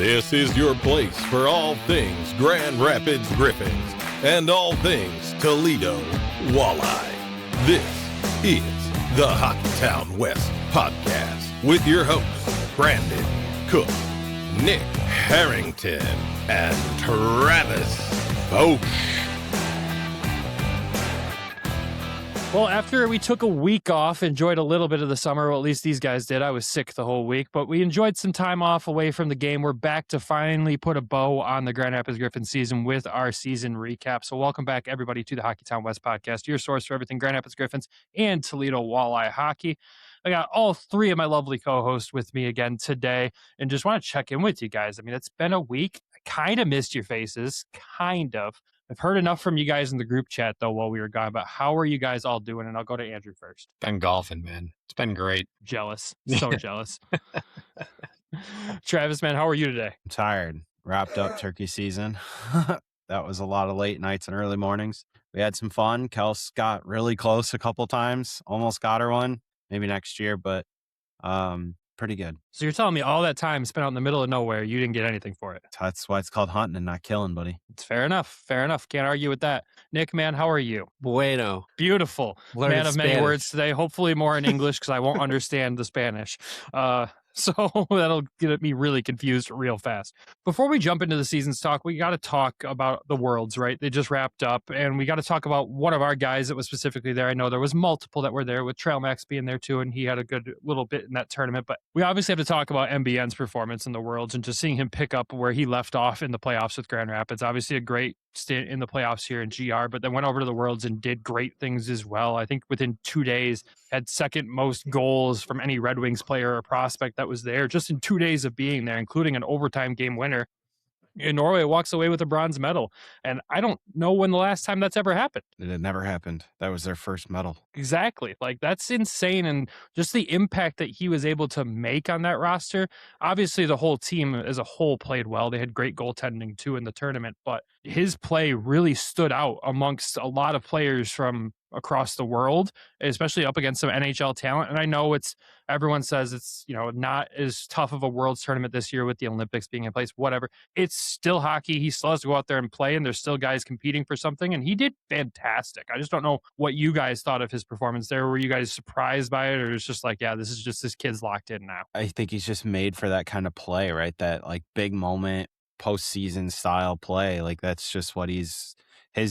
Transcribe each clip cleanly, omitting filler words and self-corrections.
This is your place for all things Grand Rapids Griffins and all things Toledo Walleye. This is the Hockeytown West podcast with your hosts, Brandon Cook, Nick Harrington, and Travis Foch. Well, after we took a week off, enjoyed a little bit of the summer, well, at least these guys did. I was sick the whole week, but we enjoyed some time off away from the game. We're back to finally put a bow on the Grand Rapids Griffins season with our season recap. So welcome back, everybody, to the Hockeytown West podcast, your source for everything Grand Rapids Griffins and Toledo Walleye hockey. I got all three of my lovely co-hosts with me again today and just want to check in with you guys. I mean, it's been a week. I kind of missed your faces, kind of. I've heard enough from you guys in the group chat, though, while we were gone. But how are you guys all doing? And I'll go to Andrew first. Been golfing, man. It's been great. Jealous. So jealous. Travis, man, how are you today? I'm tired. Wrapped up turkey season. That was a lot of late nights and early mornings. We had some fun. Kels got really close a couple times. Almost got her one. Maybe next year, but pretty good. So you're telling me all that time spent out in the middle of nowhere, you didn't get anything for it? That's why it's called hunting and not killing, buddy. It's fair enough. Fair enough. Can't argue with that. Nick, man, how are you? Bueno. Beautiful. Learning Man of many Spanish. words today. Hopefully more in English because I won't understand the Spanish. So that'll get me really confused real fast. Before we jump into the season's talk, we got to talk about the Worlds, right? They just wrapped up, and we got to talk about one of our guys that was specifically there. I know there was multiple that were there, with Trail Max being there too, and he had a good little bit in that tournament. But we obviously have to talk about MBN's performance in the Worlds and just seeing him pick up where he left off in the playoffs with Grand Rapids. Obviously a great stint in the playoffs here in GR, but then went over to the Worlds and did great things as well. I think within 2 days had second most goals from any Red Wings player or prospect that was there just in 2 days of being there, including an overtime game winner. In Norway, walks away with a bronze medal. And I don't know when the last time that's ever happened. It never happened. That was their first medal. Exactly. Like, that's insane. And just the impact that he was able to make on that roster. Obviously, the whole team as a whole played well. They had great goaltending too in the tournament, but his play really stood out amongst a lot of players from across the world, especially up against some NHL talent. And I know everyone says it's, not as tough of a Worlds tournament this year with the Olympics being in place, whatever. It's still hockey. He still has to go out there and play, and there's still guys competing for something. And he did fantastic. I just don't know what you guys thought of his performance there. Were you guys surprised by it, or it's just like, yeah, this kid's locked in now? I think he's just made for that kind of play, right? That like big moment, postseason style play. Like that's just what his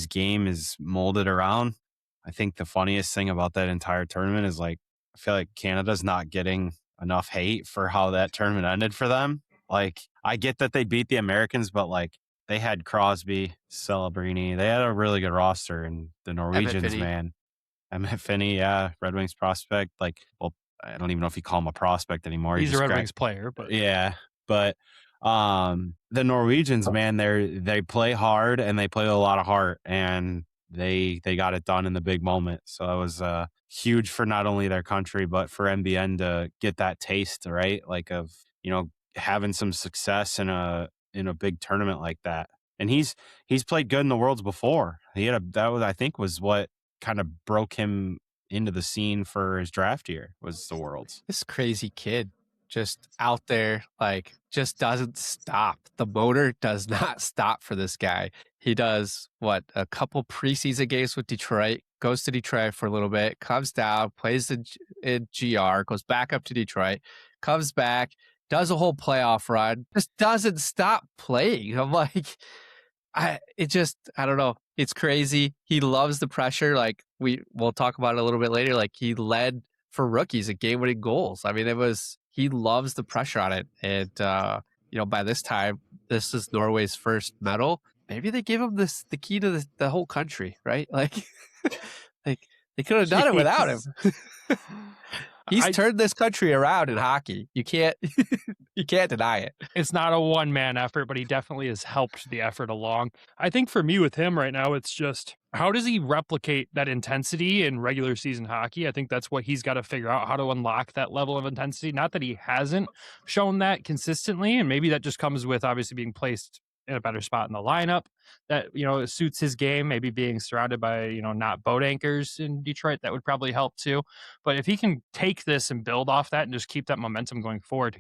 game is molded around. I think the funniest thing about that entire tournament is like, I feel like Canada's not getting enough hate for how that tournament ended for them. Like, I get that they beat the Americans, but like they had Crosby, Celebrini. They had a really good roster, and the Norwegians, man. Emmett Finney, yeah, Red Wings prospect. Like, well, I don't even know if you call him a prospect anymore. He's a Red Wings player, but yeah, but the Norwegians, man, they play hard and they play with a lot of heart, and they got it done in the big moment. So it was huge for not only their country, but for MBN to get that taste, right? Like of, having some success in a big tournament like that. And he's played good in the Worlds before. I think was what kind of broke him into the scene for his draft year, was the Worlds. This crazy kid just out there, like, just doesn't stop. The motor does not stop for this guy. He does, a couple preseason games with Detroit, goes to Detroit for a little bit, comes down, plays in GR, goes back up to Detroit, comes back, does a whole playoff run, just doesn't stop playing. I'm like, I don't know. It's crazy. He loves the pressure. Like, we'll talk about it a little bit later. Like, he led for rookies at game-winning goals. I mean, he loves the pressure on it. And, by this time, this is Norway's first medal. Maybe they give him the key to the whole country, right? Like, they could have done it without him. He's turned this country around in hockey. You can't deny it. It's not a one-man effort, but he definitely has helped the effort along. I think for me with him right now, it's just, how does he replicate that intensity in regular season hockey? I think that's what he's got to figure out, how to unlock that level of intensity. Not that he hasn't shown that consistently, and maybe that just comes with obviously being placed in a better spot in the lineup that, it suits his game. Maybe being surrounded by, not boat anchors in Detroit, that would probably help too. But if he can take this and build off that and just keep that momentum going forward,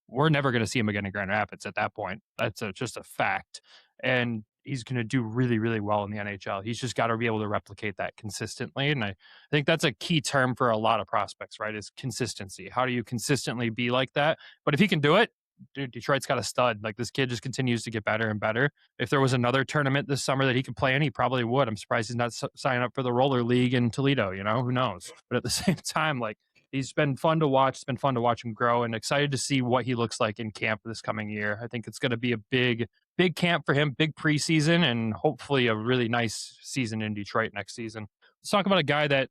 we're never going to see him again in Grand Rapids at that point. That's just a fact. And he's going to do really, really well in the NHL. He's just got to be able to replicate that consistently. And I think that's a key term for a lot of prospects, right? Is consistency. How do you consistently be like that? But if he can do it, dude, Detroit's got a stud. Like, this kid just continues to get better and better. If there was another tournament this summer that he could play in, he probably would. I'm surprised he's not signing up for the roller league in Toledo, who knows? But at the same time, like, he's been fun to watch. It's been fun to watch him grow, and excited to see what he looks like in camp this coming year. I think it's going to be a big camp for him, big preseason, and hopefully a really nice season in Detroit next season. Let's talk about a guy that's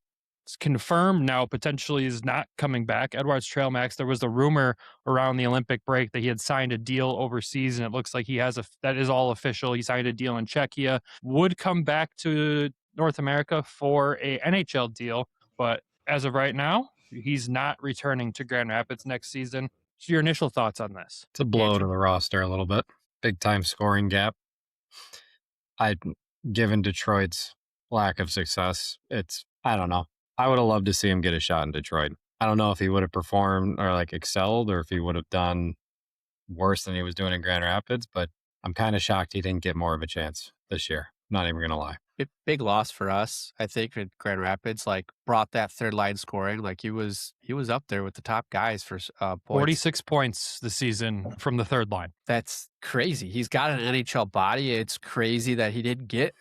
confirmed now potentially is not coming back. Edwards Trailmax. There was the rumor around the Olympic break that he had signed a deal overseas, and it looks like that is all official. He signed a deal in Czechia, would come back to North America for a NHL deal, but as of right now, he's not returning to Grand Rapids next season. So your initial thoughts on this? It's a blow to the roster a little bit. Big time scoring gap. Given Detroit's lack of success, I don't know. I would have loved to see him get a shot in Detroit. I don't know if he would have performed or excelled, or if he would have done worse than he was doing in Grand Rapids, but I'm kind of shocked he didn't get more of a chance this year. Not even going to lie. Big loss for us, I think, in Grand Rapids. Brought that third line scoring. He was up there with the top guys for points. 46 points this season from the third line. That's crazy. He's got an NHL body. It's crazy that he didn't get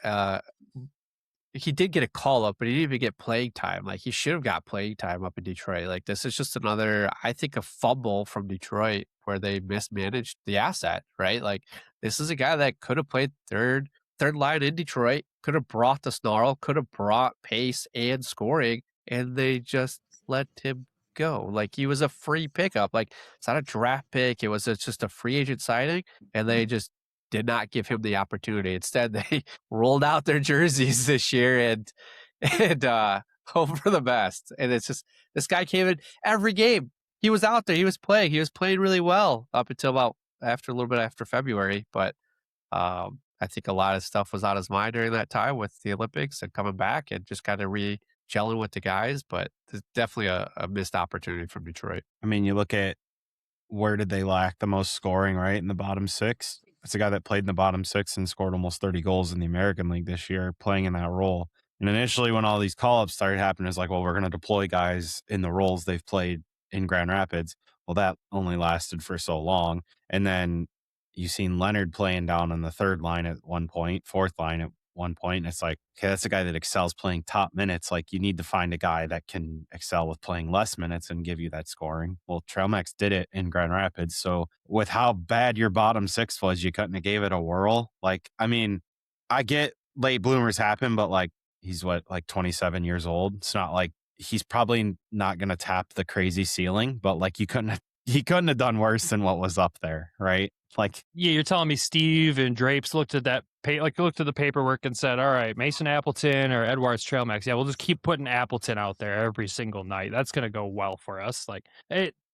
he did get a call up, but he didn't even get playing time. He should have got playing time up in Detroit. This is just another, I think, a fumble from Detroit where they mismanaged the asset, right? This is a guy that could have played third line in Detroit, could have brought the snarl, could have brought pace and scoring, and they just let him go. He was a free pickup. It's not a draft pick. It's just a free agent signing, and they just did not give him the opportunity. Instead, they rolled out their jerseys this year and hope for the best. And it's just, this guy came in every game. He was out there. He was playing really well up until a little bit after February. But I think a lot of stuff was on his mind during that time with the Olympics and coming back and just kind of gelling with the guys. But there's definitely a missed opportunity from Detroit. I mean, you look at where did they lack the most scoring, right? In the bottom six. It's a guy that played in the bottom six and scored almost 30 goals in the American League this year, playing in that role. And initially, when all these call-ups started happening, it's well, we're going to deploy guys in the roles they've played in Grand Rapids. Well, that only lasted for so long. And then you've seen Leonard playing down on the third line at one point, fourth line at one point. And it's okay, that's a guy that excels playing top minutes. You need to find a guy that can excel with playing less minutes and give you that scoring. Well, Trailmax did it in Grand Rapids. So with how bad your bottom six was, you couldn't have gave it a whirl. I get late bloomers happen, but he's 27 years old. It's not he's probably not going to tap the crazy ceiling, but he couldn't have done worse than what was up there, right? Yeah, you're telling me Steve and Drapes looked at that looked at the paperwork and said, all right, Mason Appleton or Edwards Trailmax. Yeah, we'll just keep putting Appleton out there every single night. That's going to go well for us.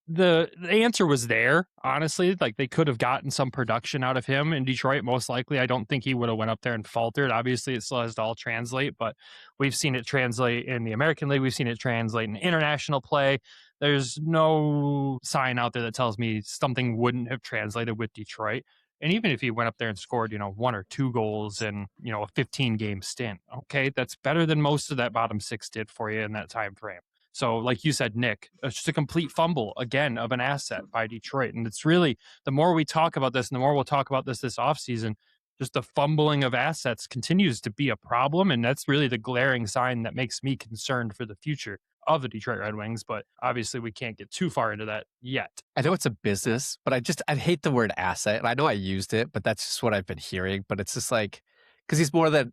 The answer was there, honestly. They could have gotten some production out of him in Detroit, most likely. I don't think he would have went up there and faltered. Obviously, it still has to all translate, but we've seen it translate in the American League. We've seen it translate in international play. There's no sign out there that tells me something wouldn't have translated with Detroit. And even if he went up there and scored, 1 or 2 goals in, a 15-game stint, okay, that's better than most of that bottom six did for you in that time frame. So like you said, Nick, it's just a complete fumble, again, of an asset by Detroit. And it's really, the more we talk about this and the more we'll talk about this offseason, just the fumbling of assets continues to be a problem. And that's really the glaring sign that makes me concerned for the future of the Detroit Red Wings. But obviously we can't get too far into that yet. I know it's a business, but I hate the word asset. And I know I used it, but that's just what I've been hearing. But it's just because he's more than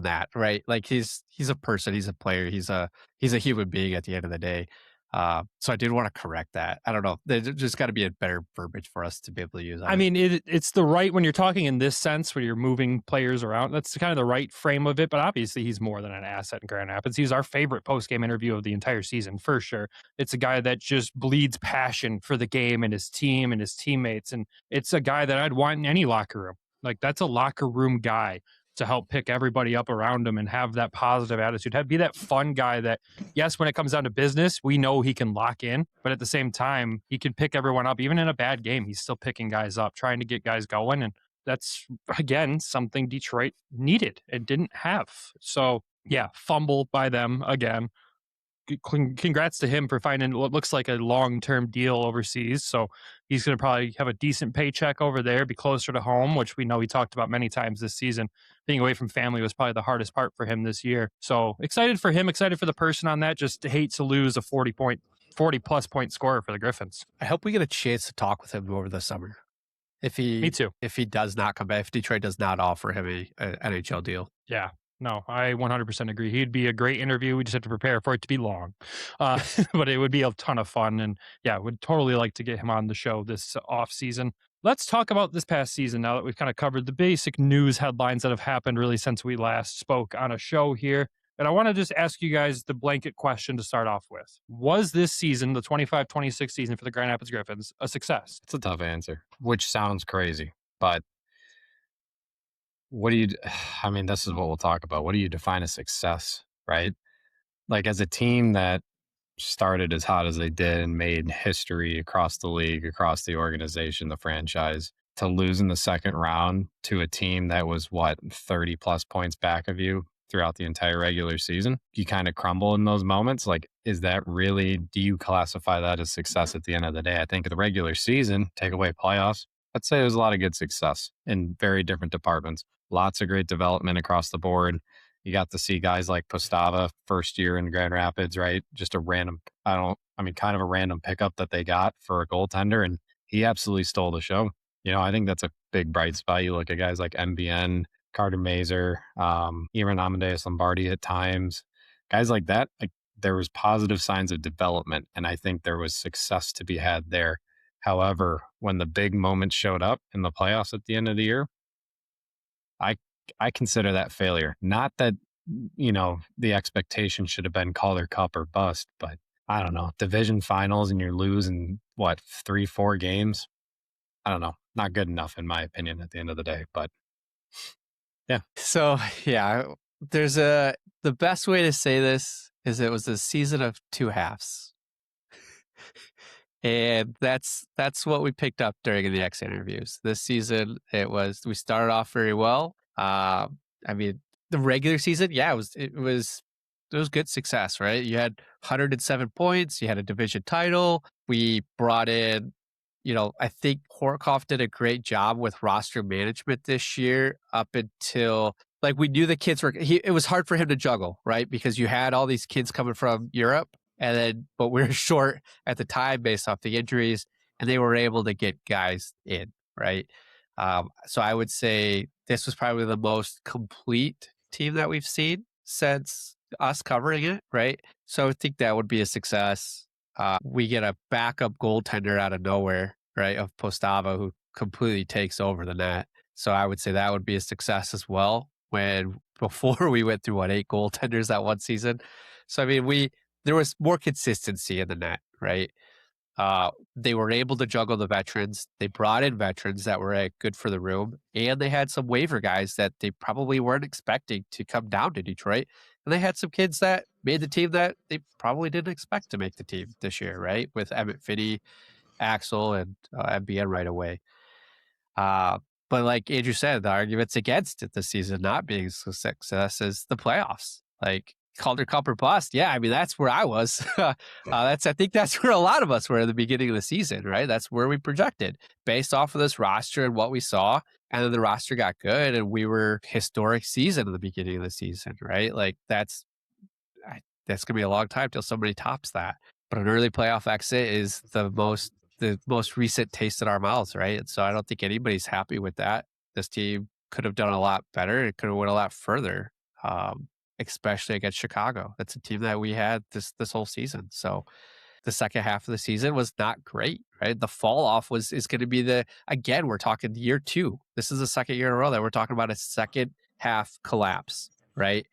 that, right? He's a person, he's a player, he's a human being at the end of the day. So I did want to correct that. I don't know. There's just got to be a better verbiage for us to be able to use. It's the right, when you're talking in this sense, where you're moving players around, that's kind of the right frame of it. But obviously he's more than an asset in Grand Rapids. He's our favorite post-game interview of the entire season, for sure. It's a guy that just bleeds passion for the game and his team and his teammates. And it's a guy that I'd want in any locker room. Like, that's a locker room guy to help pick everybody up around him and have that positive attitude. Be that fun guy that, yes, when it comes down to business, we know he can lock in, but at the same time, he can pick everyone up. Even in a bad game, he's still picking guys up, trying to get guys going. And that's, again, something Detroit needed and didn't have. So, yeah, fumble by them again. Congrats to him for finding what looks like a long-term deal overseas. So he's going to probably have a decent paycheck over there, be closer to home, which we know he talked about many times this season. Being away from family was probably the hardest part for him this year. So excited for him, excited for the person on that. Just hate to lose a 40-plus point scorer for the Griffins. I hope we get a chance to talk with him over the summer. Me too. If he does not come back, if Detroit does not offer him a NHL deal. Yeah. No, I 100% agree. He'd be a great interview. We just have to prepare for it to be long. But it would be a ton of fun. And yeah, would totally like to get him on the show this off season. Let's talk about this past season now that we've kind of covered the basic news headlines that have happened really since we last spoke on a show here. And I want to just ask you guys the blanket question to start off with. Was this season, the 25-26 season for the Grand Rapids Griffins, a success? It's a tough answer, which sounds crazy, but what do you, I mean, this is what we'll talk about. What do you define as success, right? Like, as a team that started as hot as they did and made history across the league, across the organization, the franchise, to lose in the second round to a team that was 30 plus points back of you throughout the entire regular season, you kind of crumble in those moments. Like, is that really, do you classify that as success at the end of the day? I think the regular season, take away playoffs, I'd say there's a lot of good success in very different departments. Lots of great development across the board. You got to see guys like Postava, first year in Grand Rapids, right? Just a random, kind of a random pickup that they got for a goaltender, and he absolutely stole the show. You know, I think that's a big bright spot. You look at guys like MBN, Carter Mazer, even Amadeus Lombardi at times, guys like that. Like, there was positive signs of development, and I think there was success to be had there. However, when the big moments showed up in the playoffs at the end of the year, I consider that failure. Not that, you know, the expectation should have been Calder Cup or bust, but I don't know, division finals and you're losing 3-4 games. I don't know, not good enough in my opinion at the end of the day, but yeah. So yeah, the best way to say this is it was a season of two halves. And that's what we picked up during the X interviews. This season, we started off very well. The regular season, yeah, it was good success, right? You had 107 points, you had a division title. We brought in, I think Horkoff did a great job with roster management this year up until, we knew the kids it was hard for him to juggle, right? Because you had all these kids coming from Europe, but we were short at the time based off the injuries, and they were able to get guys in, right? So I would say this was probably the most complete team that we've seen since us covering it, right? So I think that would be a success. We get a backup goaltender out of nowhere, right, of Postava, who completely takes over the net. So I would say that would be a success as well. Before we went through 8 goaltenders that one season. So there was more consistency in the net, right? They were able to juggle the veterans. They brought in veterans that were good for the room, and they had some waiver guys that they probably weren't expecting to come down to Detroit. And they had some kids that made the team that they probably didn't expect to make the team this year, right? With Emmett Finney, Axel, and MBN right away. But like Andrew said, the arguments against it this season not being a success is the playoffs. Calder Cup or bust. Yeah, that's where I was. I think that's where a lot of us were at the beginning of the season, right? That's where we projected based off of this roster and what we saw. And then the roster got good, and we were historic season at the beginning of the season, right? That's going to be a long time till somebody tops that. But an early playoff exit is the most recent taste in our mouths, right? And so I don't think anybody's happy with that. This team could have done a lot better. It could have went a lot further. Especially against Chicago. That's a team that we had this whole season. So the second half of the season was not great, right? The fall off is going to be again, we're talking year 2. This is the second year in a row that we're talking about a second half collapse, right?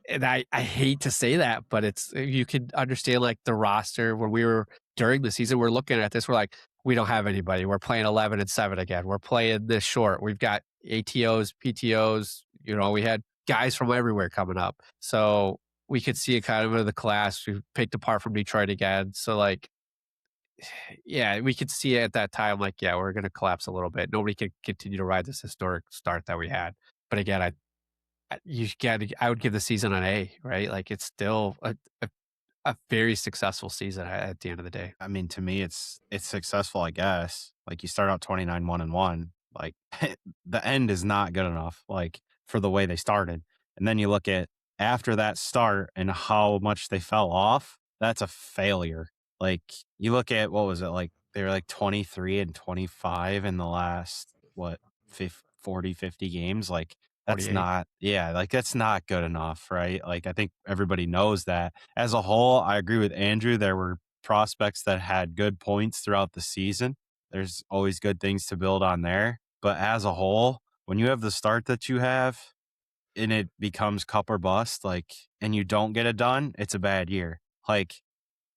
And I hate to say that, but you can understand the roster when we were during the season, we're looking at this, we're like, we don't have anybody. We're playing 11-7 again. We're playing this short. We've got ATOs, PTOs, we had guys from everywhere coming up. So we could see it kind of in the class. We picked apart from Detroit again. So like, yeah, we could see it at that time. Like, yeah, we're going to collapse a little bit. Nobody could continue to ride this historic start that we had. But again, I would give the season an A, right? Like it's still a very successful season at the end of the day. I mean, to me, it's successful, I guess. Like you start out 29-1-1. Like the end is not good enough, like for the way they started. And then you look at after that start and how much they fell off. That's a failure. Like you look at what was it like? They were like 23-25 in the last 40, 50 games. Like that's 48. not, like that's not good enough, right? Like I think everybody knows that. As a whole, I agree with Andrew. There were prospects that had good points throughout the season. There's always good things to build on there. But as a whole, when you have the start that you have and it becomes cup or bust, like, and you don't get it done, it's a bad year. Like,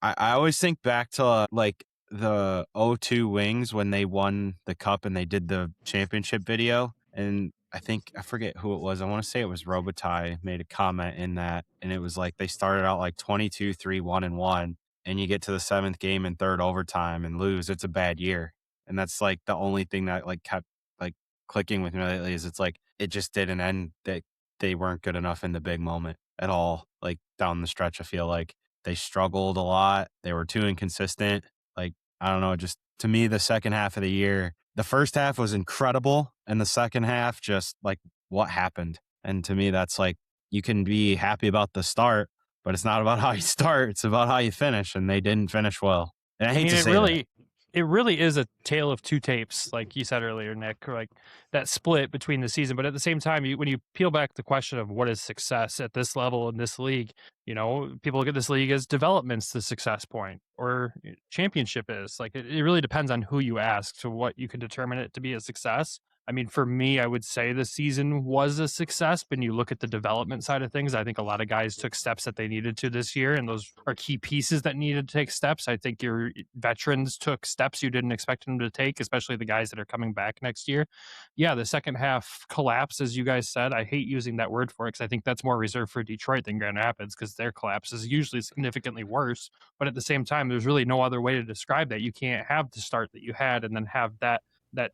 I always think back to like the 02 Wings when they won the cup and they did the championship video. And I forget who it was. I want to say it was Robitaille made a comment in that. And it was like they started out like 22-3-1-1. And you get to the 7th game in 3rd overtime and lose. It's a bad year. And that's like the only thing that like kept like clicking with me lately is it's like it just didn't end, that they weren't good enough in the big moment at all. Like down the stretch, I feel like they struggled a lot. They were too inconsistent. Like, I don't know, just to me, the second half of the year, the first half was incredible. And the second half, just like what happened. And to me, that's like, you can be happy about the start, but it's not about how you start. It's about how you finish. And they didn't finish well. And I hate to say that. It really is a tale of two tapes, like you said earlier, Nick, like that split between the season. But at the same time, when you peel back the question of what is success at this level in this league, people look at this league as development's the success point or championship is. Like it really depends on who you ask to what you can determine it to be a success. I mean, for me, I would say the season was a success. When you look at the development side of things, I think a lot of guys took steps that they needed to this year, and those are key pieces that needed to take steps. I think your veterans took steps you didn't expect them to take, especially the guys that are coming back next year. Yeah, the second half collapse, as you guys said. I hate using that word for it because I think that's more reserved for Detroit than Grand Rapids because their collapse is usually significantly worse. But at the same time, there's really no other way to describe that. You can't have the start that you had and then have that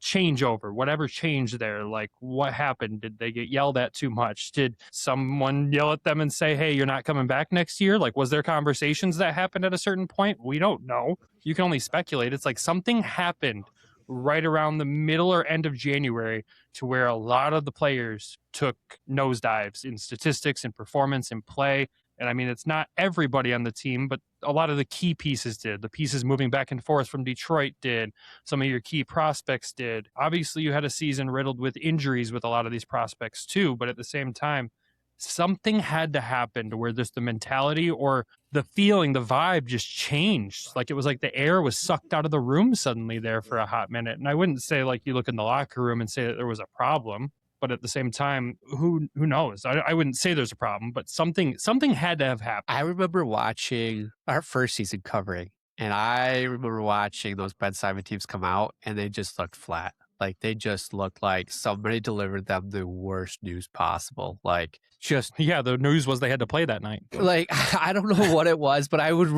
changeover, whatever changed there. Like what happened? Did they get yelled at too much? Did someone yell at them and say, hey, you're not coming back next year? Like, was there conversations that happened at a certain point? We don't know. You can only speculate. It's like something happened right around the middle or end of January to where a lot of the players took nosedives in statistics and performance and play. And I mean, it's not everybody on the team, but a lot of the key pieces did. The pieces moving back and forth from Detroit did. Some of your key prospects did. Obviously, you had a season riddled with injuries with a lot of these prospects too. But at the same time, something had to happen to where just the mentality or the feeling, the vibe just changed. Like it was like the air was sucked out of the room suddenly there for a hot minute. And I wouldn't say like you look in the locker room and say that there was a problem. But at the same time, who knows? I wouldn't say there's a problem, but something had to have happened. I remember watching our first season covering, and I remember watching those Ben Simon teams come out, and they just looked flat. Like they just looked like somebody delivered them the worst news possible. Like just the news was they had to play that night. Like I don't know what it was, but I would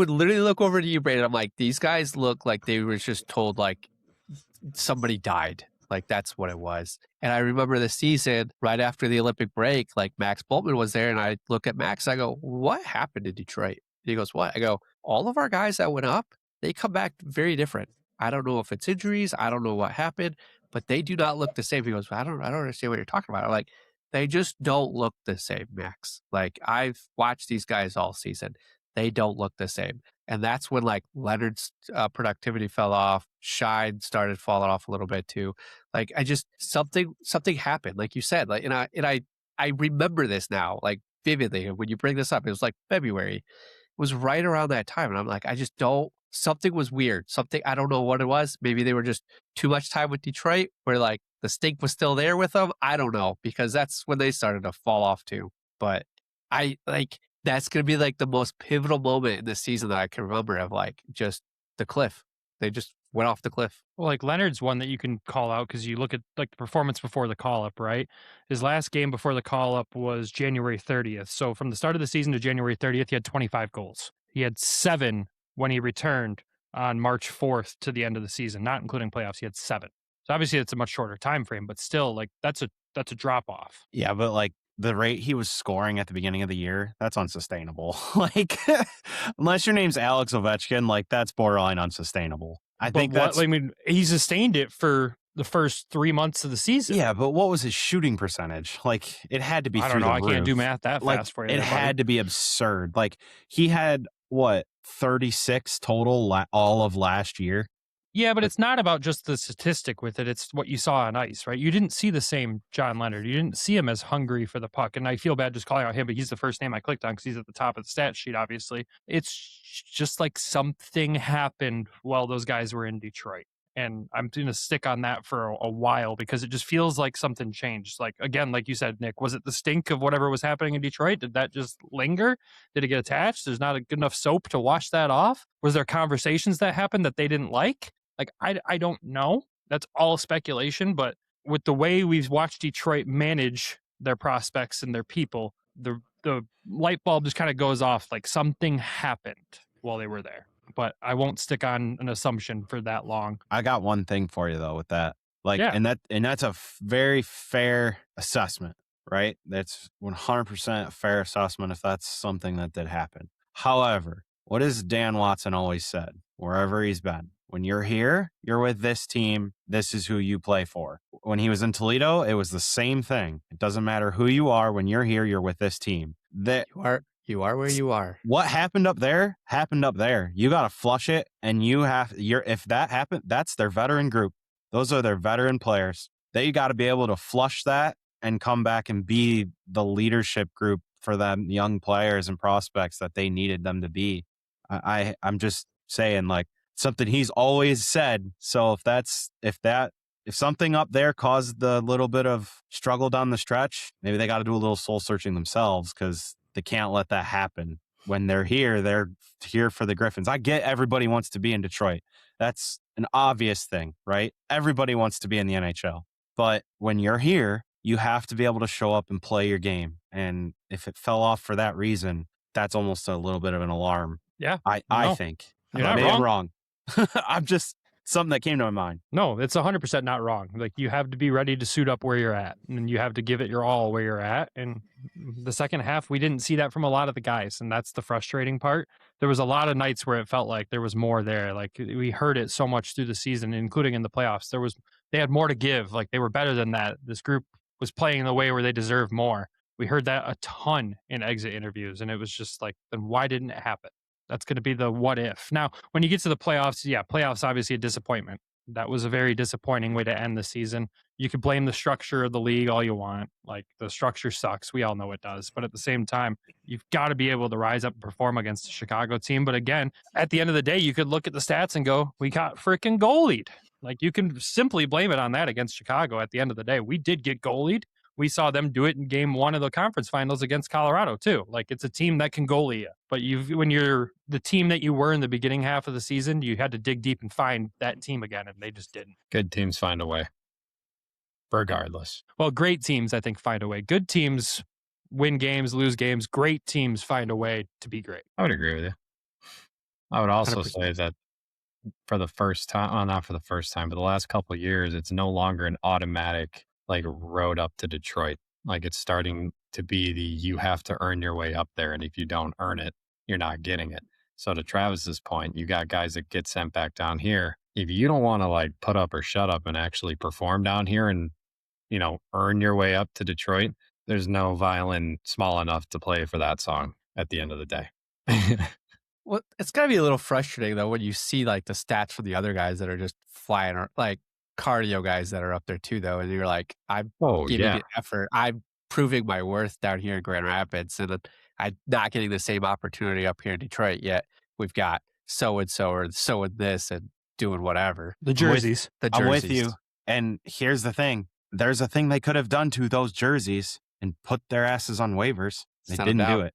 literally look over to you, Brandon. I'm like, these guys look like they were just told like somebody died. Like that's what it was. And I remember the season right after the Olympic break, like Max Boltman was there, and I look at Max, I go, what happened to Detroit? And he goes, what? I go, all of our guys that went up, they come back very different. I don't know if it's injuries. I don't know what happened, but they do not look the same. He goes, I don't understand what you're talking about. I'm like, they just don't look the same, Max. Like I've watched these guys all season. They don't look the same. And that's when like Leonard's productivity fell off. Shine started falling off a little bit too. Like I just, something happened. Like you said, like, and I remember this now, like vividly. When you bring this up, it was like February. It was right around that time. And I'm like, I just don't, something was weird. Something, I don't know what it was. Maybe they were just too much time with Detroit where like the stink was still there with them. I don't know, because that's when they started to fall off too. But that's going to be like the most pivotal moment in the season that I can remember of like just the cliff. They just went off the cliff. Well, like Leonard's one that you can call out because you look at like the performance before the call up, right? His last game before the call up was January 30th. So from the start of the season to January 30th, he had 25 goals. He had 7 when he returned on March 4th to the end of the season, not including playoffs. He had 7. So obviously it's a much shorter time frame, but still, like that's a drop off. Yeah, but like the rate he was scoring at the beginning of the year, that's unsustainable. Like, unless your name's Alex Ovechkin, like that's borderline unsustainable. I think that's. I mean, he sustained it for the first 3 months of the season. Yeah, but what was his shooting percentage? Like, it had to be. I don't know. I can't do math that like, fast for you. It had to be absurd. Like, he had what 36 total all of last year. Yeah, but it's not about just the statistic with it. It's what you saw on ice, right? You didn't see the same John Leonard. You didn't see him as hungry for the puck. And I feel bad just calling out him, but he's the first name I clicked on because he's at the top of the stat sheet, obviously. It's just like something happened while those guys were in Detroit. And I'm going to stick on that for a while because it just feels like something changed. Like, again, like you said, Nick, was it the stink of whatever was happening in Detroit? Did that just linger? Did it get attached? There's not a good enough soap to wash that off? Was there conversations that happened that they didn't like? Like, I don't know. That's all speculation. But with the way we've watched Detroit manage their prospects and their people, the light bulb just kind of goes off like something happened while they were there. But I won't stick on an assumption for that long. I got one thing for you though with that. Like, Yeah. and that's a very fair assessment, right? That's 100% a fair assessment if that's something that did happen. However, what has Dan Watson always said, wherever he's been? When you're here, you're with this team. This is who you play for. When he was in Toledo, it was the same thing. It doesn't matter who you are. When you're here, you're with this team. You are where you are. What happened up there happened up there. You got to flush it, and if that happened, that's their veteran group. Those are their veteran players. They got to be able to flush that and come back and be the leadership group for them young players and prospects that they needed them to be. I'm just saying, like, something he's always said. So if something up there caused the little bit of struggle down the stretch, maybe they got to do a little soul searching themselves because they can't let that happen. When they're here for the Griffins. I get everybody wants to be in Detroit. That's an obvious thing, right? Everybody wants to be in the NHL. But when you're here, you have to be able to show up and play your game. And if it fell off for that reason, that's almost a little bit of an alarm. Yeah. I think. You're not Maybe wrong. I'm wrong. I'm just something that came to my mind. No, it's 100% not wrong. Like, you have to be ready to suit up where you're at, and you have to give it your all where you're at. And the second half, we didn't see that from a lot of the guys, and that's the frustrating part. There was a lot of nights where it felt like there was more there. Like, we heard it so much through the season, including in the playoffs. They had more to give. Like, they were better than that. This group was playing in the way where they deserve more. We heard that a ton in exit interviews, and it was just like, then why didn't it happen? That's going to be the what if. Now, when you get to the playoffs, playoffs obviously a disappointment. That was a very disappointing way to end the season. You could blame the structure of the league all you want. Like, the structure sucks. We all know it does. But at the same time, you've got to be able to rise up and perform against the Chicago team. But again, at the end of the day, you could look at the stats and go, we got freaking goalied. Like, you can simply blame it on that against Chicago at the end of the day. We did get goalied. We saw them do it in game 1 of the conference finals against Colorado too. Like, it's a team that can goalie you. But when you're the team that you were in the beginning half of the season, you had to dig deep and find that team again, and they just didn't. Good teams find a way, regardless. Well, great teams, I think, find a way. Good teams win games, lose games. Great teams find a way to be great. I would agree with you. I would also 100%. say that for the first time, well, not for the first time, but the last couple of years, it's no longer an automatic like road up to Detroit. Like, it's starting to be you have to earn your way up there. And if you don't earn it, you're not getting it. So to Travis's point, you got guys that get sent back down here. If you don't want to like put up or shut up and actually perform down here and, earn your way up to Detroit, there's no violin small enough to play for that song at the end of the day. Well, it's got to be a little frustrating, though, when you see like the stats for the other guys that are just flying, or like cardio guys that are up there too, though. And you're like, I'm giving it effort. I'm proving my worth down here in Grand Rapids, and I'm not getting the same opportunity up here in Detroit yet. We've got so-and-so or so and this and doing whatever. The jerseys. I'm with you. And here's the thing. There's a thing they could have done to those jerseys and put their asses on waivers. They didn't do it.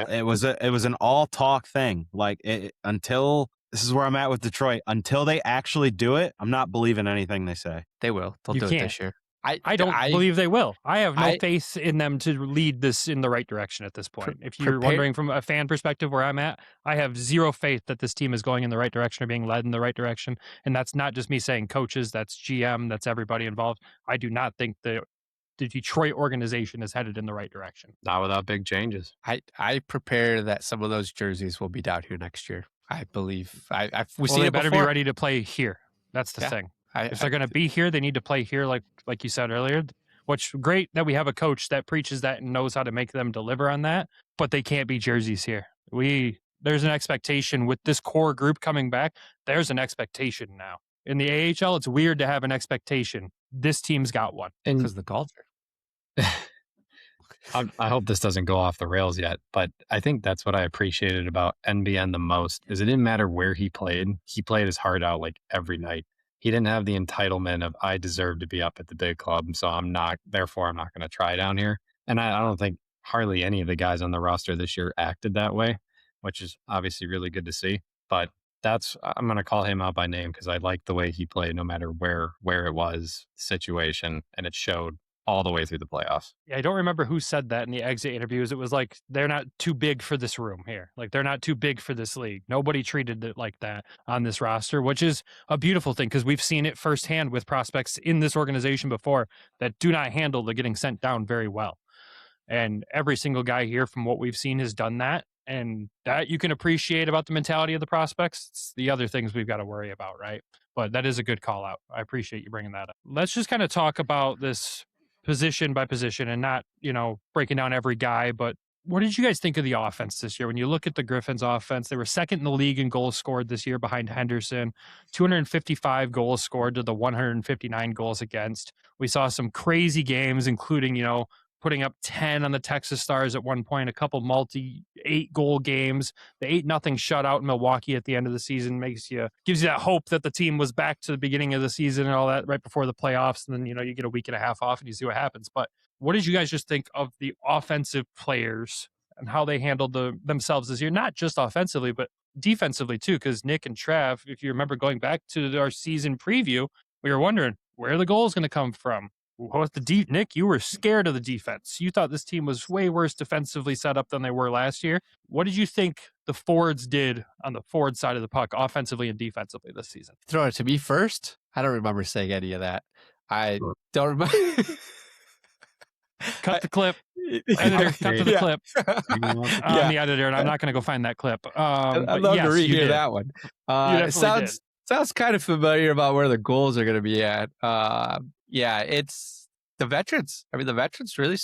It was an all talk thing. Like, until this is where I'm at with Detroit. Until they actually do it, I'm not believing anything they say. They will. They'll You do it can't. this year. I don't believe they will. I have no I- faith in them to lead this in the right direction at this point. If you're prepare- wondering from a fan perspective where I'm at, I have zero faith that this team is going in the right direction or being led in the right direction. And that's not just me saying coaches, that's GM, that's everybody involved. I do not think the Detroit organization is headed in the right direction. Not without big changes. I prepare that some of those jerseys will be down here next year. I believe. We've Well, seen they it better before. be ready to play here. That's the Yeah. thing. If they're going to be here, they need to play here, like you said earlier. Which great that we have a coach that preaches that and knows how to make them deliver on that. But they can't be jerseys here. There's an expectation with this core group coming back. There's an expectation now. In the AHL, it's weird to have an expectation. This team's got one. because the culture. I hope this doesn't go off the rails yet, but I think that's what I appreciated about NBN the most is it didn't matter where he played his heart out like every night. He didn't have the entitlement of I deserve to be up at the big club, so therefore I'm not going to try down here. And I don't think hardly any of the guys on the roster this year acted that way, which is obviously really good to see. But I'm going to call him out by name because I like the way he played no matter where it was, situation, and it showed all the way through the playoffs. Yeah, I don't remember who said that in the exit interviews. It was like, they're not too big for this room here. Like, they're not too big for this league. Nobody treated it like that on this roster, which is a beautiful thing because we've seen it firsthand with prospects in this organization before that do not handle the getting sent down very well. And every single guy here from what we've seen has done that. And that you can appreciate about the mentality of the prospects. It's the other things we've got to worry about, right? But that is a good call out. I appreciate you bringing that up. Let's just kind of talk about this position by position and not, breaking down every guy, but what did you guys think of the offense this year? When you look at the Griffins offense, they were second in the league in goals scored this year behind Henderson, 255 goals scored to the 159 goals against. We saw some crazy games, including, putting up 10 on the Texas Stars at one point, a couple multi-8-goal games. The 8-0 shutout in Milwaukee at the end of the season gives you that hope that the team was back to the beginning of the season and all that right before the playoffs. And then, you get a week and a half off and you see what happens. But what did you guys just think of the offensive players and how they handled themselves this year? Not just offensively, but defensively too, because Nick and Trav, if you remember going back to our season preview, we were wondering where the goal is going to come from. What Nick, you were scared of the defense. You thought this team was way worse defensively set up than they were last year. What did you think the forwards did on the forward side of the puck, offensively and defensively this season? Throw it to me first. I don't remember saying any of that. I don't remember. Cut the clip. Editor, cut to the clip. I'm the editor, and I'm not going to go find that clip. I'd love to rehear that one. It sounds kind of familiar about where the goals are going to be at. Yeah, it's the veterans. I mean, the veterans really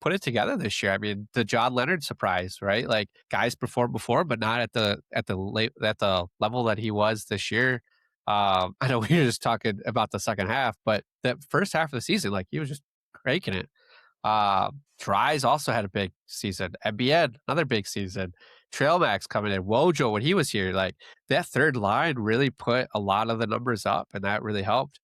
put it together this year. I mean, the John Leonard surprise, right? Like guys performed before, but not at the level that he was this year. I know we were just talking about the second half, but the first half of the season, like he was just cranking it. Dries also had a big season. NBN, another big season. Trail Max coming in. Wojo, when he was here, like that third line really put a lot of the numbers up, and that really helped.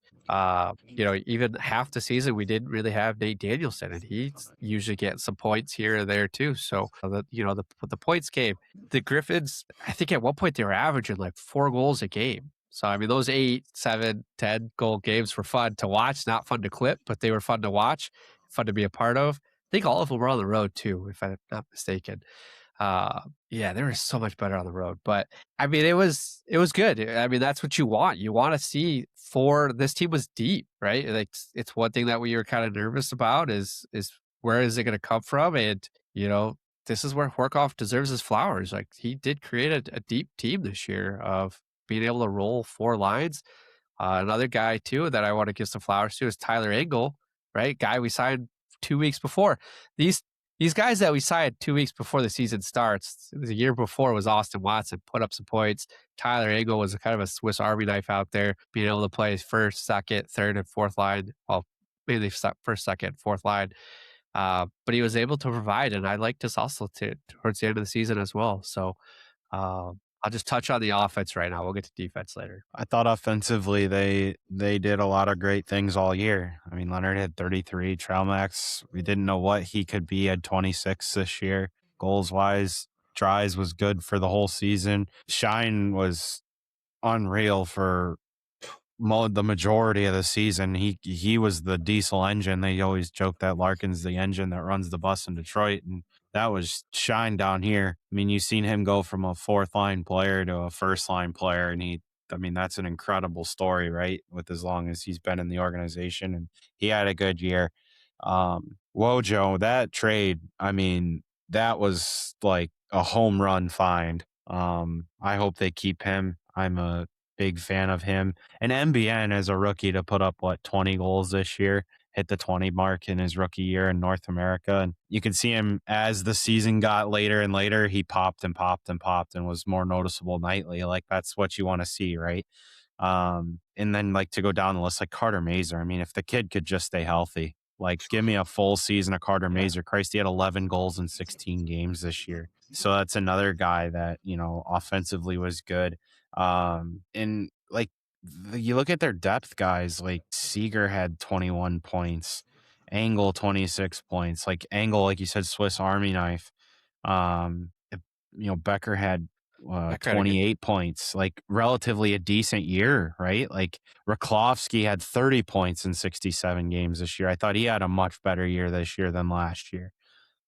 Even half the season we didn't really have Nate Danielson, and he's usually getting some points here or there too. So the points came. The Griffins, I think at one point they were averaging like 4 goals a game. So I mean, those 8, 7, 10 goal games were fun to watch, not fun to clip, but they were fun to watch, fun to be a part of. I think all of them were on the road too, if I'm not mistaken. They were so much better on the road, but I mean, it was good. I mean, that's what you want. You want to see this team was deep, right? Like it's one thing that we were kind of nervous about is where is it going to come from? And, this is where Horkoff deserves his flowers. Like he did create a deep team this year of being able to roll 4 lines. Another guy too, that I want to give some flowers to is Tyler Engel, right? Guy we signed 2 weeks before. These guys that we signed 2 weeks before the season starts, the year before was Austin Watson, put up some points. Tyler Engel was kind of a Swiss Army knife out there, being able to play first, second, third, and fourth line. Well, mainly first, second, fourth line. But he was able to provide, and I liked this also towards the end of the season as well. So I'll just touch on the offense right now. We'll get to defense later. I thought offensively they did a lot of great things all year. I mean, Leonard had 33. Trail Max, we didn't know what he could be, had 26 this year. Goals-wise, strides, was good for the whole season. Shine was unreal for the majority of the season. He was the diesel engine. They always joke that Larkin's the engine that runs the bus in Detroit, and that was Shine down here. I mean, you've seen him go from a fourth line player to a first line player, and that's an incredible story, right? With as long as he's been in the organization, and he had a good year. Wojo, that trade, I mean, that was like a home run find. I hope they keep him. I'm a big fan of him. And MBN as a rookie to put up 20 goals this year, hit the 20 mark in his rookie year in North America. And you can see him as the season got later and later, he popped and popped and popped and was more noticeable nightly. Like that's what you want to see, right? And then like to go down the list, like Carter Mazur. I mean, if the kid could just stay healthy, like give me a full season of Carter Mazur. Christ, he had 11 goals in 16 games this year. So that's another guy that, offensively was good. And like you look at their depth guys, like Seager had 21 points, Angle 26 points, like Angle, like you said, Swiss Army knife. Becker had 28 points, like relatively a decent year, right? Like Raklovsky had 30 points in 67 games this year. I thought he had a much better year this year than last year.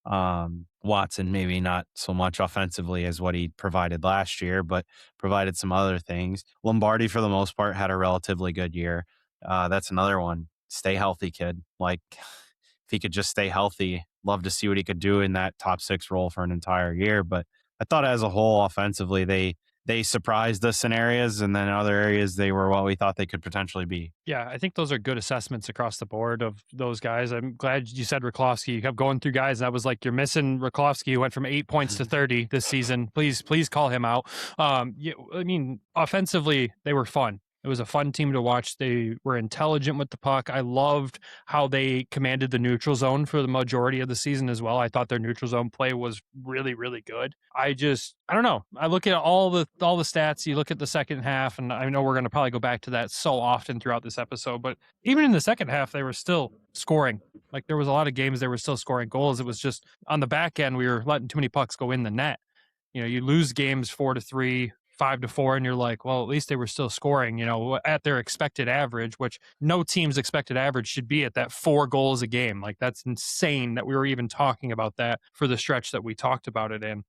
Watson maybe not so much offensively as what he provided last year, but provided some other things. Lombardi for the most part had a relatively good year. That's another one. Stay healthy, kid. Like if he could just stay healthy, love to see what he could do in that top six role for an entire year. But I thought as a whole offensively, they surprised us in areas, and then in other areas they were what we thought they could potentially be. Yeah, I think those are good assessments across the board of those guys. I'm glad you said Raklovsky. You kept going through guys. I was like, you're missing Raklovsky, who went from 8 points to 30 this season. Please call him out. Offensively, they were fun. It was a fun team to watch. They were intelligent with the puck. I loved how they commanded the neutral zone for the majority of the season as well. I thought their neutral zone play was really, really good. I don't know. I look at all the stats. You look at the second half, and I know we're going to probably go back to that so often throughout this episode, but even in the second half, they were still scoring. Like there was a lot of games they were still scoring goals. It was just on the back end, we were letting too many pucks go in the net. You lose games 4-3, 5-4, and you're like, well, at least they were still scoring, at their expected average, which no team's expected average should be at that 4 goals a game. Like that's insane that we were even talking about that for the stretch that we talked about it in.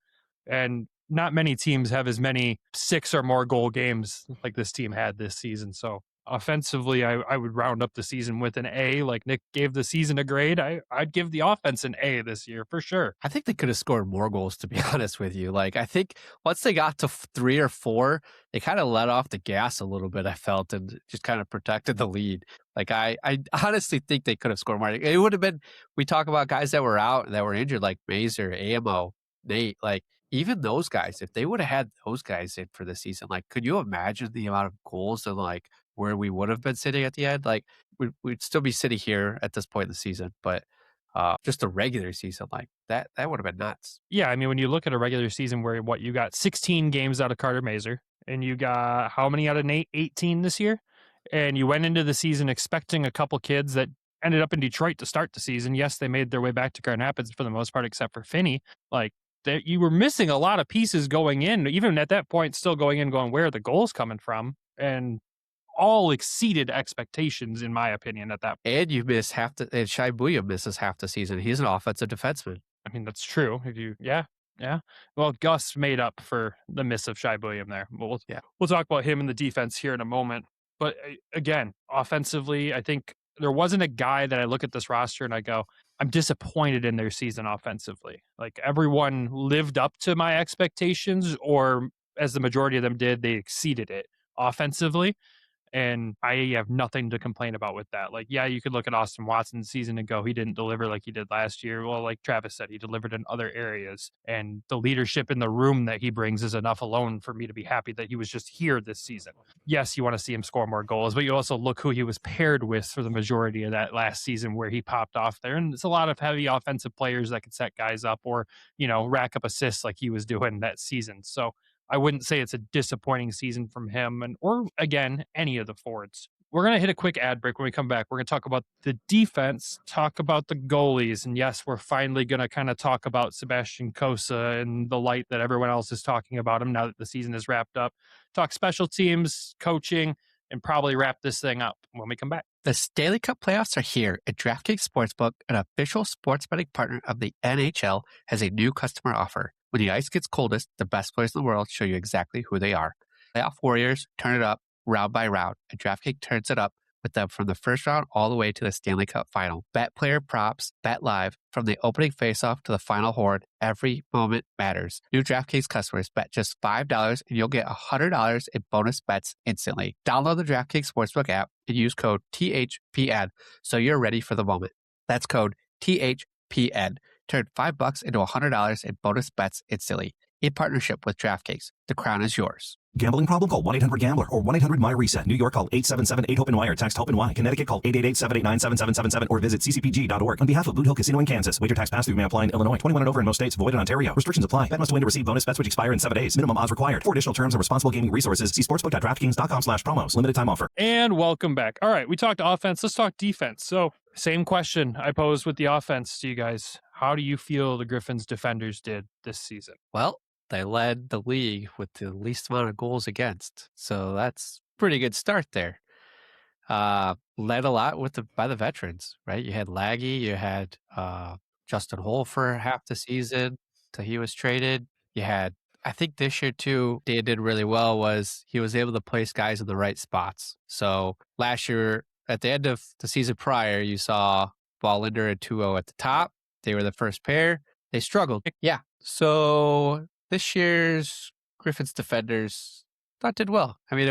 And not many teams have as many 6 or more goal games like this team had this season. So offensively, I would round up the season with an A. Like Nick gave the season a grade, I'd give the offense an A this year for sure. I think they could have scored more goals, to be honest with you. Like I think once they got to 3 or 4, they kind of let off the gas a little bit, I felt, and just kind of protected the lead. Like I honestly think they could have scored more. It would have been, we talk about guys that were out, that were injured, like Mazur, Amo, Nate, like even those guys, if they would have had those guys in for the season, like could you imagine the amount of goals and like where we would have been sitting at the end? Like we'd still be sitting here at this point in the season, but just a regular season like that would have been nuts. Yeah, I mean, when you look at a regular season where you got 16 games out of Carter Mazur, and you got how many out of Nate? 18 this year, and you went into the season expecting a couple kids that ended up in Detroit to start the season. Yes, they made their way back to Grand Rapids for the most part, except for Finney. Like you were missing a lot of pieces going in, even at that point, still going in, going, where are the goals coming from? And all exceeded expectations, in my opinion, at that point. And you miss and Shai Buya misses half the season. He's an offensive defenseman. I mean, that's true. Yeah. Well, Gus made up for the miss of Shai Buya there. We'll talk about him in the defense here in a moment. But again, offensively, I think there wasn't a guy that I look at this roster and I go, I'm disappointed in their season offensively. Like everyone lived up to my expectations, or as the majority of them did, they exceeded it offensively. And I have nothing to complain about with that. Like, yeah, you could look at Austin Watson's season and go, he didn't deliver like he did last year. Well, like Travis said, he delivered in other areas. And the leadership in the room that he brings is enough alone for me to be happy that he was just here this season. Yes, you want to see him score more goals, but you also look who he was paired with for the majority of that last season where he popped off there. And it's a lot of heavy offensive players that could set guys up or, rack up assists like he was doing that season. So I wouldn't say it's a disappointing season from him or again, any of the forwards. We're going to hit a quick ad break. When we come back, we're going to talk about the defense, talk about the goalies. And yes, we're finally going to kind of talk about Sebastian Cossa and the light that everyone else is talking about him now that the season is wrapped up. Talk special teams, coaching, and probably wrap this thing up when we come back. The Stanley Cup playoffs are here, and DraftKings Sportsbook, an official sports betting partner of the NHL, has a new customer offer. When the ice gets coldest, the best players in the world show you exactly who they are. Playoff warriors turn it up round by round, and DraftKings turns it up with them from the first round all the way to the Stanley Cup final. Bet player props, bet live, from the opening faceoff to the final horn. Every moment matters. New DraftKings customers bet just $5 and you'll get $100 in bonus bets instantly. Download the DraftKings Sportsbook app and use code THPN so you're ready for the moment. That's code THPN. Turn $5 into $100 in bonus bets instantly. In partnership with DraftKings, the crown is yours. Gambling problem? Call 1-800-GAMBLER or 1-800-MY-RESET. New York, call 877-8-HOPE-NY or text HOPE-NY. Connecticut, call 888-789-7777 or visit ccpg.org. On behalf of Blue Hill Casino in Kansas, wager tax pass-through may apply in Illinois. 21 and over in most states. Void in Ontario. Restrictions apply. Bet must win to receive bonus bets which expire in 7 days. Minimum odds required. For additional terms and responsible gaming resources, see sportsbook.draftkings.com/promos. Limited time offer. And welcome back. All right, we talked offense. Let's talk defense. So same question I posed with the offense to you guys. How do you feel the Griffins defenders did this season? Well, they led the league with the least amount of goals against. So that's a pretty good start there. Led a lot by the veterans, right? You had Laggy, you had Justin Holl for half the season till he was traded. You had, I think this year too, Dan did really well was he was able to place guys in the right spots. So last year, at the end of the season prior, you saw Wallinder and 2-0 at the top. They were the first pair. They struggled. Yeah. So this year's Griffins defenders did well. I mean,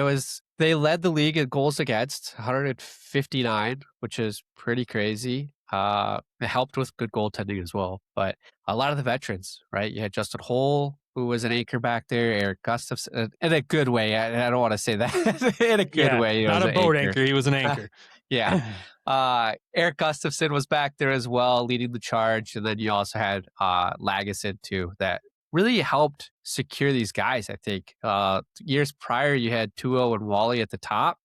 they led the league in goals against, 159, which is pretty crazy. It helped with good goaltending as well. But a lot of the veterans, right? You had Justin Holl, who was an anchor back there, Eric Gustafson, in a good way. I don't want to say that in a good way. Not a boat anchor. He was an anchor. Yeah. Eric Gustafson was back there as well, leading the charge. And then you also had Lagesson too, that really helped secure these guys, I think. Years prior, you had 2-0 and Wally at the top.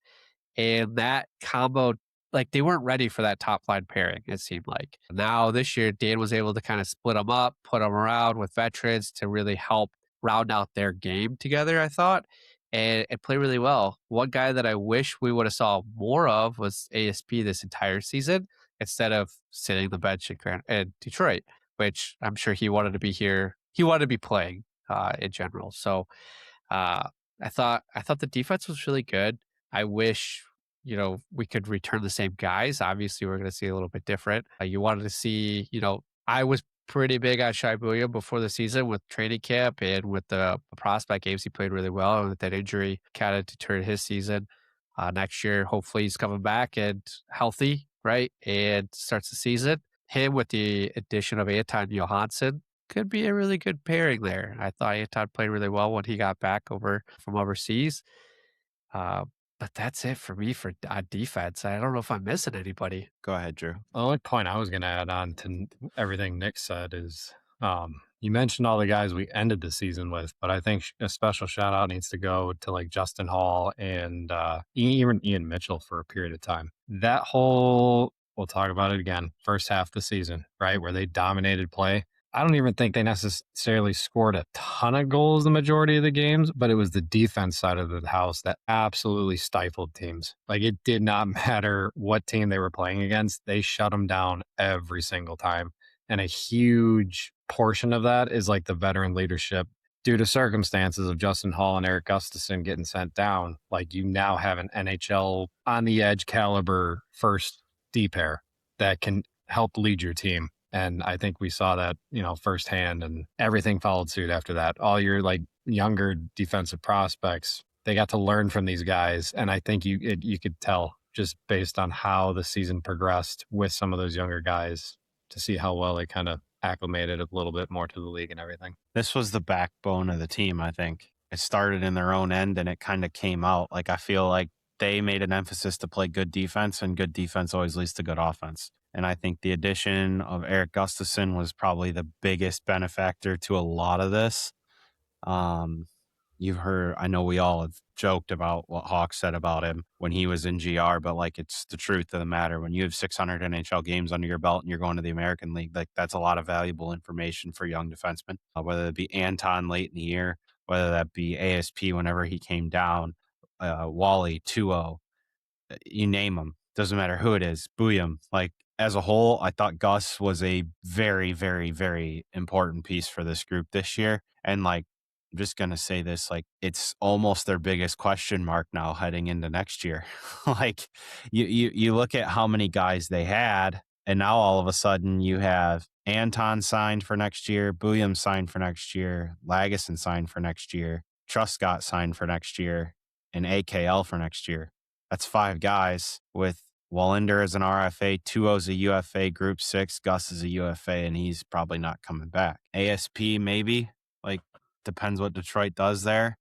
And that combo, like they weren't ready for that top line pairing, it seemed like. Now this year, Dan was able to kind of split them up, put them around with veterans to really help round out their game together, I thought. And play really well. One guy that I wish we would have saw more of was ASP this entire season instead of sitting the bench in Detroit, which I'm sure he wanted to be here. He wanted to be playing in general. So I thought the defense was really good. I wish we could return the same guys. Obviously, we're going to see a little bit different. You wanted to see, I was pretty big on Shai William before the season with training camp and with the prospect games. He played really well, and with that injury kind of deterred his season. Next year, hopefully he's coming back and healthy, right? And starts the season. Him with the addition of Anton Johansson could be a really good pairing there. I thought Anton played really well when he got back from overseas. But that's it for me for defense. I don't know if I'm missing anybody. Go ahead, Drew. The only point I was going to add on to everything Nick said is you mentioned all the guys we ended the season with, but I think a special shout out needs to go to like Justin Holl and even Ian Mitchell for a period of time. That whole, we'll talk about it again, first half of the season, right, where they dominated play. I don't even think they necessarily scored a ton of goals the majority of the games, but it was the defense side of the house that absolutely stifled teams. Like it did not matter what team they were playing against. They shut them down every single time. And a huge portion of that is like the veteran leadership due to circumstances of Justin Holl and Eric Gustafson getting sent down. Like you now have an NHL on the edge caliber first D pair that can help lead your team. And I think we saw that, firsthand, and everything followed suit after that. All your like younger defensive prospects, they got to learn from these guys. And I think you could tell just based on how the season progressed with some of those younger guys to see how well they kind of acclimated a little bit more to the league and everything. This was the backbone of the team, I think. It started in their own end and it kind of came out. Like I feel like they made an emphasis to play good defense, and good defense always leads to good offense. And I think the addition of Eric Gustafson was probably the biggest benefactor to a lot of this. you've heard, I know we all have joked about what Hawk said about him when he was in GR, but like it's the truth of the matter. When you have 600 NHL games under your belt and you're going to the American League, like that's a lot of valuable information for young defensemen, whether it be Anton late in the year, whether that be ASP whenever he came down, Wally, 2-0, you name them. Doesn't matter who it is. Booyam. Like as a whole, I thought Gus was a very, very, very important piece for this group this year. And like, I'm just going to say this, like it's almost their biggest question mark now heading into next year. Like you look at how many guys they had, and now all of a sudden you have Anton signed for next year, Booyam signed for next year, Lagesson signed for next year, Truscott signed for next year, and AKL for next year. That's 5 guys with Wallinder as an RFA, 2-0's a UFA, Group 6, Gus is a UFA, and he's probably not coming back. ASP maybe, like depends what Detroit does there.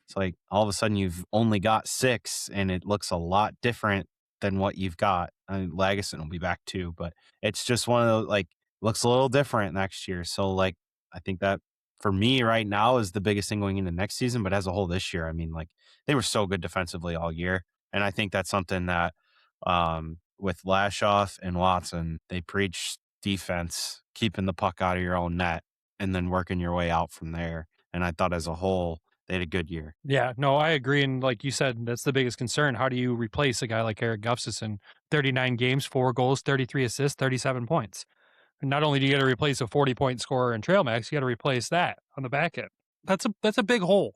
It's like all of a sudden you've only got 6, and it looks a lot different than what you've got. I mean, Lagesson will be back too, but it's just one of those, like, looks a little different next year. So like, I think that for me right now is the biggest thing going into next season, but as a whole this year, I mean, like they were so good defensively all year. And I think that's something that with Lashoff and Watson, they preach defense, keeping the puck out of your own net and then working your way out from there. And I thought as a whole, they had a good year. Yeah, no, I agree. And like you said, that's the biggest concern. How do you replace a guy like Eric Gustafsson? 39 games, 4 goals, 33 assists, 37 points. And not only do you got to replace a 40-point scorer in Trail Max, you got to replace that on the back end. That's a big hole.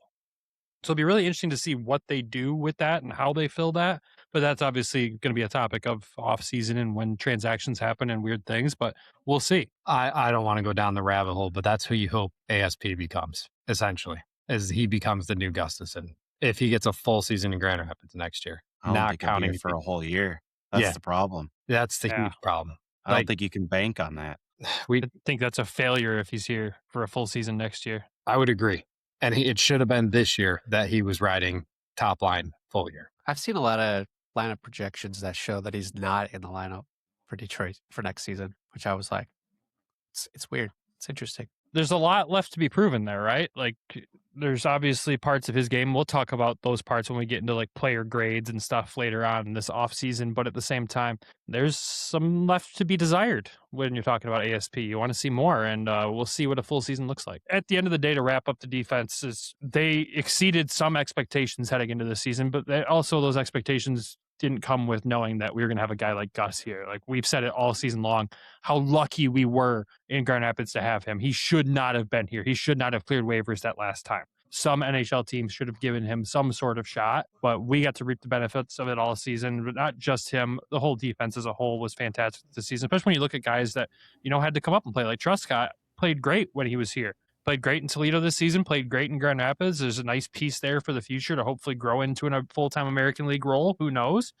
So it'll be really interesting to see what they do with that and how they fill that. But that's obviously going to be a topic of off season and when transactions happen and weird things, but we'll see. I don't want to go down the rabbit hole, but that's who you hope ASP becomes, essentially, as he becomes the new Gustafsson. If he gets a full season in Grand Rapids next year, not counting for a whole year. That's the problem. That's the huge problem. I don't think you can bank on that. I think that's a failure if he's here for a full season next year. I would agree. And it should have been this year that he was riding top line full year. I've seen a lot of lineup projections that show that he's not in the lineup for Detroit for next season, which I was like, it's weird. It's interesting. There's a lot left to be proven there, right? Like there's obviously parts of his game. We'll talk about those parts when we get into like player grades and stuff later on in this off season. But at the same time, there's some left to be desired when you're talking about ASP. You want to see more, and we'll see what a full season looks like. At the end of the day, to wrap up the defense, they exceeded some expectations heading into the season, but also those expectations didn't come with knowing that we were going to have a guy like Gus here. Like we've said it all season long, how lucky we were in Grand Rapids to have him. He should not have been here. He should not have cleared waivers that last time. Some NHL teams should have given him some sort of shot, but we got to reap the benefits of it all season. But not just him, the whole defense as a whole was fantastic this season, especially when you look at guys that, had to come up and play. Like Truscott played great when he was here. Played great in Toledo this season, played great in Grand Rapids. There's a nice piece there for the future to hopefully grow into a full-time American League role. Who knows?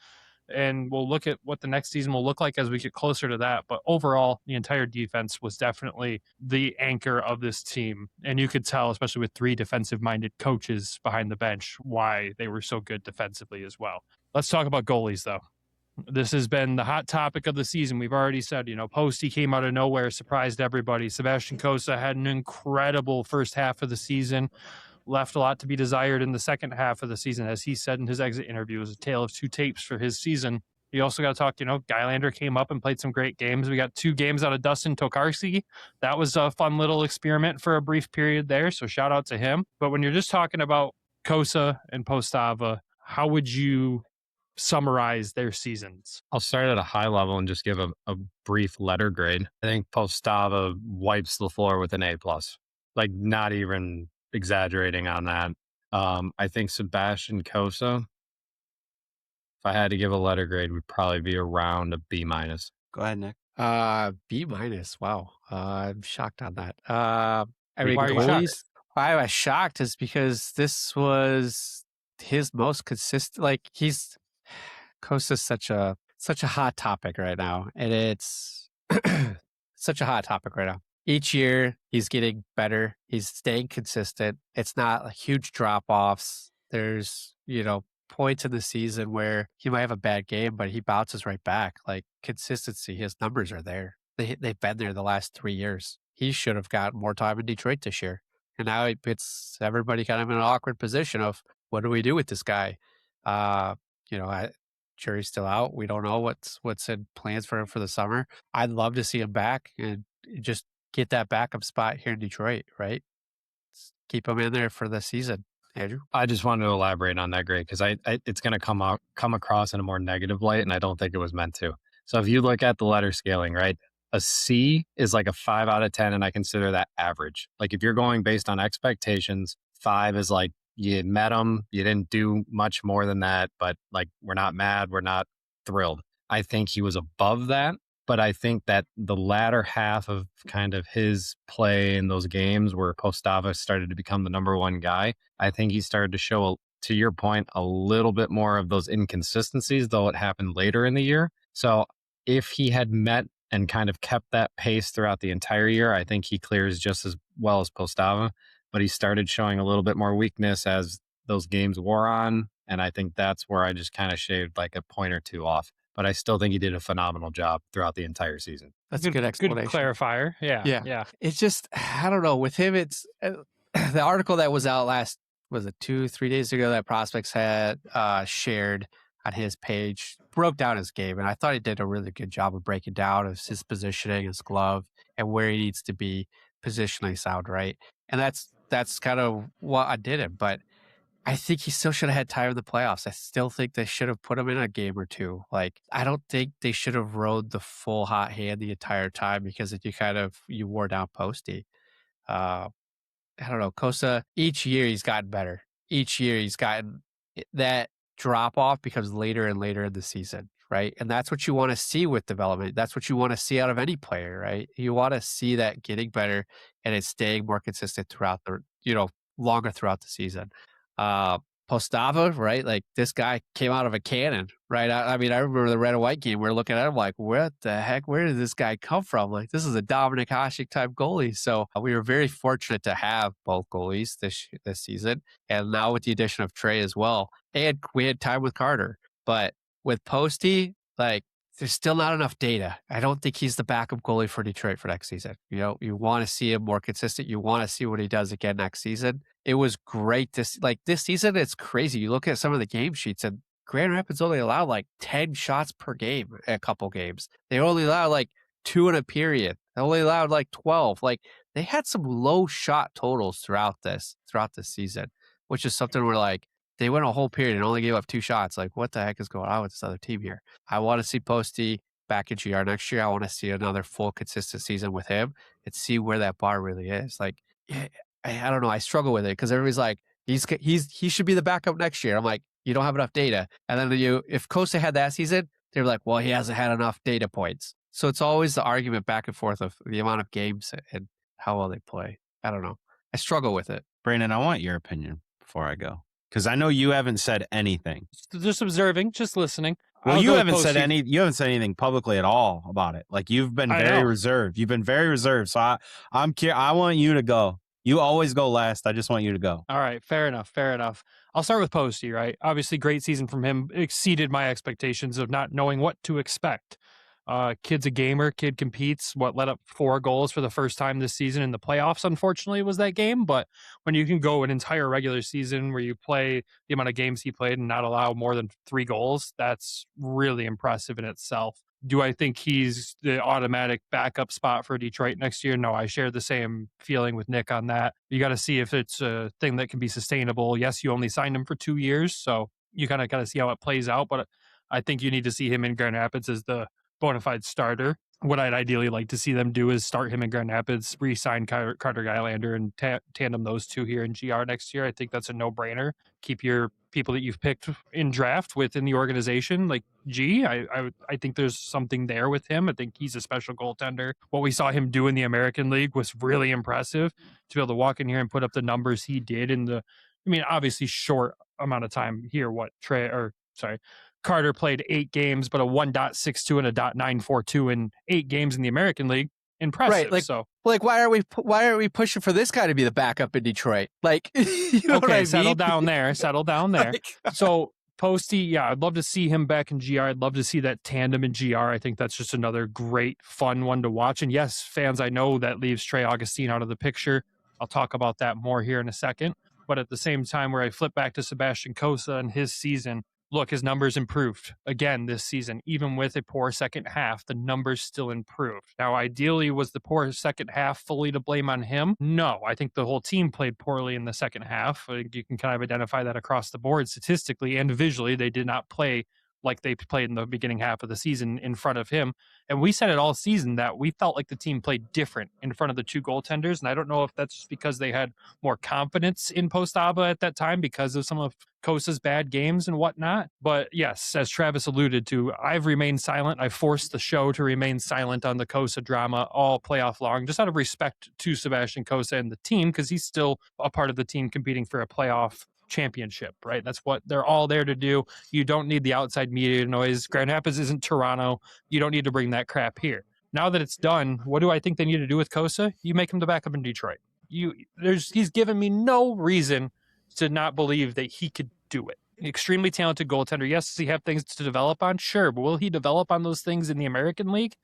And we'll look at what the next season will look like as we get closer to that. But overall, the entire defense was definitely the anchor of this team. And you could tell, especially with 3 defensive-minded coaches behind the bench, why they were so good defensively as well. Let's talk about goalies, though. This has been the hot topic of the season. We've already said, Posty came out of nowhere, surprised everybody. Sebastian Cossa had an incredible first half of the season, left a lot to be desired in the second half of the season. As he said in his exit interview, it was a tale of 2 tapes for his season. You also got to talk, Gylander came up and played some great games. We got 2 games out of Dustin Tokarski. That was a fun little experiment for a brief period there, so shout out to him. But when you're just talking about Cossa and Postava, how would you summarize their seasons? I'll start at a high level and just give a brief letter grade. I think Postava wipes the floor with an A+. Like, not even exaggerating on that. I think Sebastian Cossa, if I had to give a letter grade, would probably be around a B-. Go ahead, Nick. B-. Wow. I'm shocked on that. I mean, Why are you shocked? Why I was shocked is because this was his most consistent. Like Cossa's such a hot topic right now, and it's such a hot topic right now. Each year he's getting better. He's staying consistent. It's not huge drop-offs. There's, points in the season where he might have a bad game, but he bounces right back. Like consistency, his numbers are there. They've been there the last 3 years. He should have got more time in Detroit this year. And now it puts everybody kind of in an awkward position of what do we do with this guy? Jury's still out. We don't know what's in plans for him for the summer. I'd love to see him back and just get that backup spot here in Detroit, right? Keep him in there for the season. Andrew? I just wanted to elaborate on that, Greg, because it's going to come across in a more negative light, and I don't think it was meant to. So if you look at the letter scaling, right, a C is like a 5 out of 10, and I consider that average. Like if you're going based on expectations, 5 is like you met them, you didn't do much more than that, but like we're not mad, we're not thrilled. I think he was above that, but I think that the latter half of kind of his play in those games where Postava started to become the number one guy, I think he started to show, to your point, a little bit more of those inconsistencies, though it happened later in the year. So if he had met and kind of kept that pace throughout the entire year, I think he clears just as well as Postava, but he started showing a little bit more weakness as those games wore on. And I think that's where I just kind of shaved like a point or two off. But I still think he did a phenomenal job throughout the entire season. That's a good explanation. Good clarifier. Yeah. It's just, I don't know. With him, it's the article that was out was it 2-3 days ago that Prospects had shared on his page, broke down his game. And I thought he did a really good job of breaking down his positioning, his glove, and where he needs to be positionally sound, right? And that's kind of what I did it. But I think he still should have had time in the playoffs. I still think they should have put him in a game or two. Like, I don't think they should have rode the full hot hand the entire time because you wore down Posty. I don't know. Cossa, each year he's gotten better. Each year he's gotten that drop off becomes later and later in the season, right? And that's what you want to see with development. That's what you want to see out of any player, right? You want to see that getting better and it's staying more consistent throughout longer throughout the season. Postava, right? Like this guy came out of a cannon, right? I mean, I remember the red and white game. We were looking at him like, what the heck? Where did this guy come from? Like, this is a Dominic Hasek type goalie. So we were very fortunate to have both goalies this season. And now with the addition of Trey as well. And we had time with Carter. But with Posty, like, there's still not enough data. I don't think he's the backup goalie for Detroit for next season. You want to see him more consistent. You want to see what he does again next season. It was great this season. It's crazy. You look at some of the game sheets and Grand Rapids only allowed like 10 shots per game a couple games. They only allowed like 2 in a period. They only allowed like 12. Like they had some low shot totals throughout this season, which is something where like, they went a whole period and only gave up 2 shots. Like, what the heck is going on with this other team here? I want to see Posty back in GR next year. I want to see another full consistent season with him and see where that bar really is. Like, I don't know. I struggle with it because everybody's like, he should be the backup next year. I'm like, you don't have enough data. And then if Cossa had that season, they're like, well, he hasn't had enough data points. So it's always the argument back and forth of the amount of games and how well they play. I don't know. I struggle with it. Brandon, I want your opinion before I go. Because I know you haven't said anything. Just observing, just listening. Well, you haven't said anything publicly at all about it. Like you've been very reserved. You've been very reserved. So I'm curious. I want you to go. You always go last. I just want you to go. All right. Fair enough. I'll start with Posty, right? Obviously, great season from him. Exceeded my expectations of not knowing what to expect. Kid's a gamer. Kid competes. Led up 4 goals for the first time this season in the playoffs, unfortunately, was that game. But when you can go an entire regular season where you play the amount of games he played and not allow more than 3 goals, that's really impressive in itself. Do I think he's the automatic backup spot for Detroit next year? No, I share the same feeling with Nick on that. You got to see if it's a thing that can be sustainable. Yes, you only signed him for 2 years, so you kind of got to see how it plays out. But I think you need to see him in Grand Rapids as the bona fide starter. What I'd ideally like to see them do is start him in Grand Rapids, re-sign Carter Gylander, and tandem those two here in GR next year. I think that's a no-brainer. Keep your people that you've picked in draft within the organization. Like I think there's something there with him. I think he's a special goaltender. What we saw him do in the American League was really impressive. To be able to walk in here and put up the numbers he did obviously short amount of time here. Carter played 8 games, but a 1.62 and a .942 in 8 games in the American League. Impressive. Right. Why are we pushing for this guy to be the backup in Detroit? Like, you know what I mean? Settle down there. So Posty, I'd love to see him back in GR. I'd love to see that tandem in GR. I think that's just another great, fun one to watch. And yes, fans, I know that leaves Trey Augustine out of the picture. I'll talk about that more here in a second. But at the same time, where I flip back to Sebastian Cossa and his season, look, his numbers improved again this season. Even with a poor second half, the numbers still improved. Now, ideally, was the poor second half fully to blame on him? No, I think the whole team played poorly in the second half. You can kind of identify that across the board statistically and visually. They did not play like they played in the beginning half of the season in front of him. And we said it all season that we felt like the team played different in front of the two goaltenders. And I don't know if that's just because they had more confidence in Postava at that time because of some of Kossa's bad games and whatnot. But yes, as Travis alluded to, I've remained silent. I forced the show to remain silent on the Cossa drama all playoff long, just out of respect to Sebastian Cossa and the team, because he's still a part of the team competing for a playoff championship, right? That's what they're all there to do. You don't need the outside media noise. Grand Rapids isn't Toronto. You don't need to bring that crap here. Now that it's done, what do I think they need to do with Cossa? You make him the backup in Detroit. He's given me no reason to not believe that he could do it. Extremely talented goaltender. Yes, does he have things to develop on? Sure, but will he develop on those things in the American League?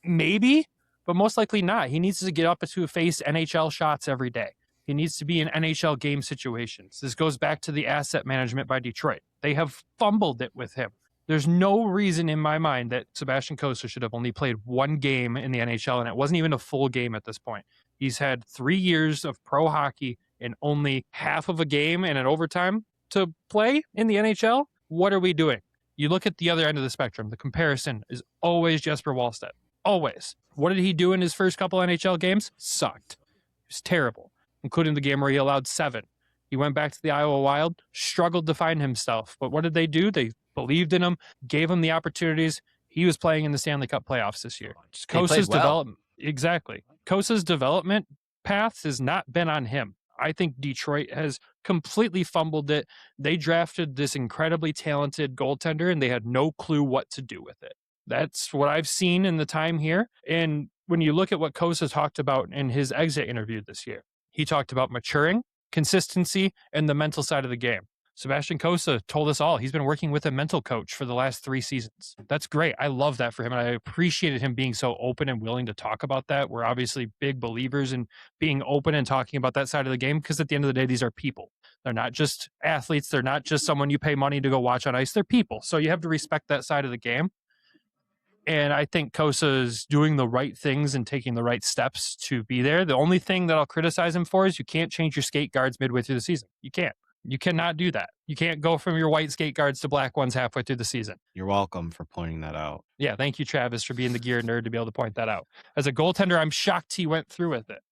Maybe, but most likely not. He needs to get up to face NHL shots every day. He needs to be in NHL game situations. This goes back to the asset management by Detroit. They have fumbled it with him. There's no reason in my mind that Sebastian Cossa should have only played one game in the NHL, and it wasn't even a full game at this point. He's had 3 years of pro hockey and only half of a game and an overtime to play in the NHL. What are we doing? You look at the other end of the spectrum. The comparison is always Jesper Wallstedt. Always. What did he do in his first couple NHL games? Sucked. It was terrible, including the game where he allowed 7. He went back to the Iowa Wild, struggled to find himself. But what did they do? They believed in him, gave him the opportunities. He was playing in the Stanley Cup playoffs this year. Kossa's development. Exactly. Kossa's development path has not been on him. I think Detroit has completely fumbled it. They drafted this incredibly talented goaltender, and they had no clue what to do with it. That's what I've seen in the time here. And when you look at what Cossa talked about in his exit interview this year, he talked about maturing, consistency, and the mental side of the game. Sebastian Cossa told us all he's been working with a mental coach for the last 3 seasons. That's great. I love that for him, and I appreciated him being so open and willing to talk about that. We're obviously big believers in being open and talking about that side of the game, because at the end of the day, these are people. They're not just athletes. They're not just someone you pay money to go watch on ice. They're people. So you have to respect that side of the game. And I think Cossa is doing the right things and taking the right steps to be there. The only thing that I'll criticize him for is you can't change your skate guards midway through the season. You can't. You cannot do that. You can't go from your white skate guards to black ones halfway through the season. You're welcome for pointing that out. Yeah, thank you, Travis, for being the gear nerd to be able to point that out. As a goaltender, I'm shocked he went through with it.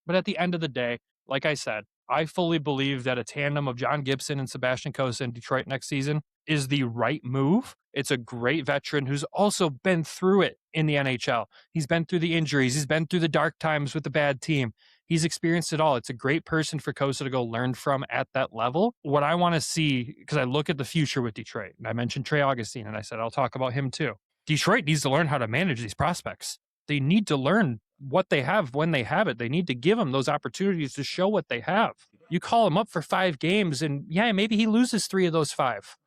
But at the end of the day, like I said, I fully believe that a tandem of John Gibson and Sebastian Cossa in Detroit next season is the right move. It's a great veteran who's also been through it in the NHL. He's been through the injuries. He's been through the dark times with the bad team. He's experienced it all. It's a great person for Cossa to go learn from at that level. What I want to see, because I look at the future with Detroit, and I mentioned Trey Augustine, and I said I'll talk about him too. Detroit needs to learn how to manage these prospects. They need to learn what they have when they have it. They need to give them those opportunities to show what they have. You call him up for 5 games, and yeah, maybe he loses 3 of those 5.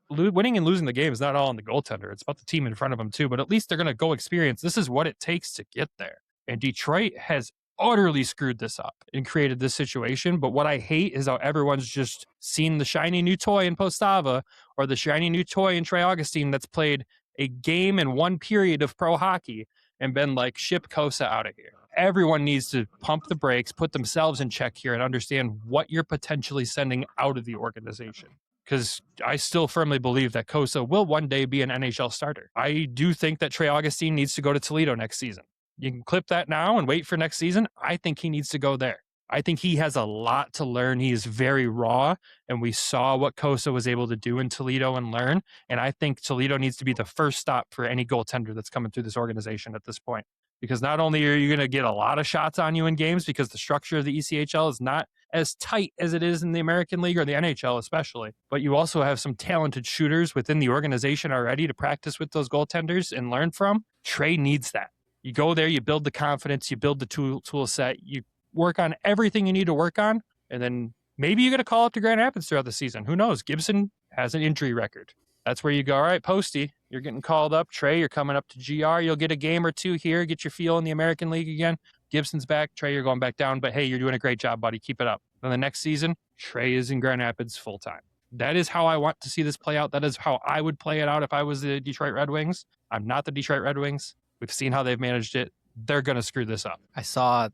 Winning and losing the game is not all on the goaltender. It's about the team in front of him too, but at least they're going to go experience. This is what it takes to get there. And Detroit has utterly screwed this up and created this situation. But what I hate is how everyone's just seen the shiny new toy in Postava or the shiny new toy in Trey Augustine that's played a game in 1 period of pro hockey and been like, ship Cossa out of here. Everyone needs to pump the brakes, put themselves in check here, and understand what you're potentially sending out of the organization. Because I still firmly believe that Cossa will one day be an NHL starter. I do think that Trey Augustine needs to go to Toledo next season. You can clip that now and wait for next season. I think he needs to go there. I think he has a lot to learn. He is very raw, and we saw what Cossa was able to do in Toledo and learn. And I think Toledo needs to be the first stop for any goaltender that's coming through this organization at this point. Because not only are you going to get a lot of shots on you in games because the structure of the ECHL is not as tight as it is in the American League or the NHL especially, but you also have some talented shooters within the organization already to practice with those goaltenders and learn from. Trey needs that. You go there, you build the confidence, you build the tool set, you work on everything you need to work on, and then maybe you're going to call up to Grand Rapids throughout the season. Who knows? Gibson has an injury record. That's where you go, all right, Posty, you're getting called up. Trey, you're coming up to GR. You'll get a game or 2 here, get your feel in the American League again. Gibson's back. Trey, you're going back down, but hey, you're doing a great job, buddy. Keep it up. Then the next season, Trey is in Grand Rapids full time. That is how I want to see this play out. That is how I would play it out if I was the Detroit Red Wings. I'm not the Detroit Red Wings. We've seen how they've managed it. They're going to screw this up. I saw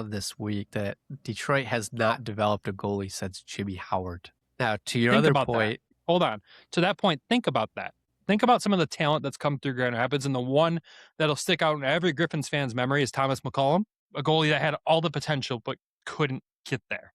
this week that Detroit has not developed a goalie since Jimmy Howard. Now, to your other point, hold on. To that point, think about that. Think about some of the talent that's come through Grand Rapids, and the one that'll stick out in every Griffins fan's memory is Thomas McCollum, a goalie that had all the potential but couldn't get there.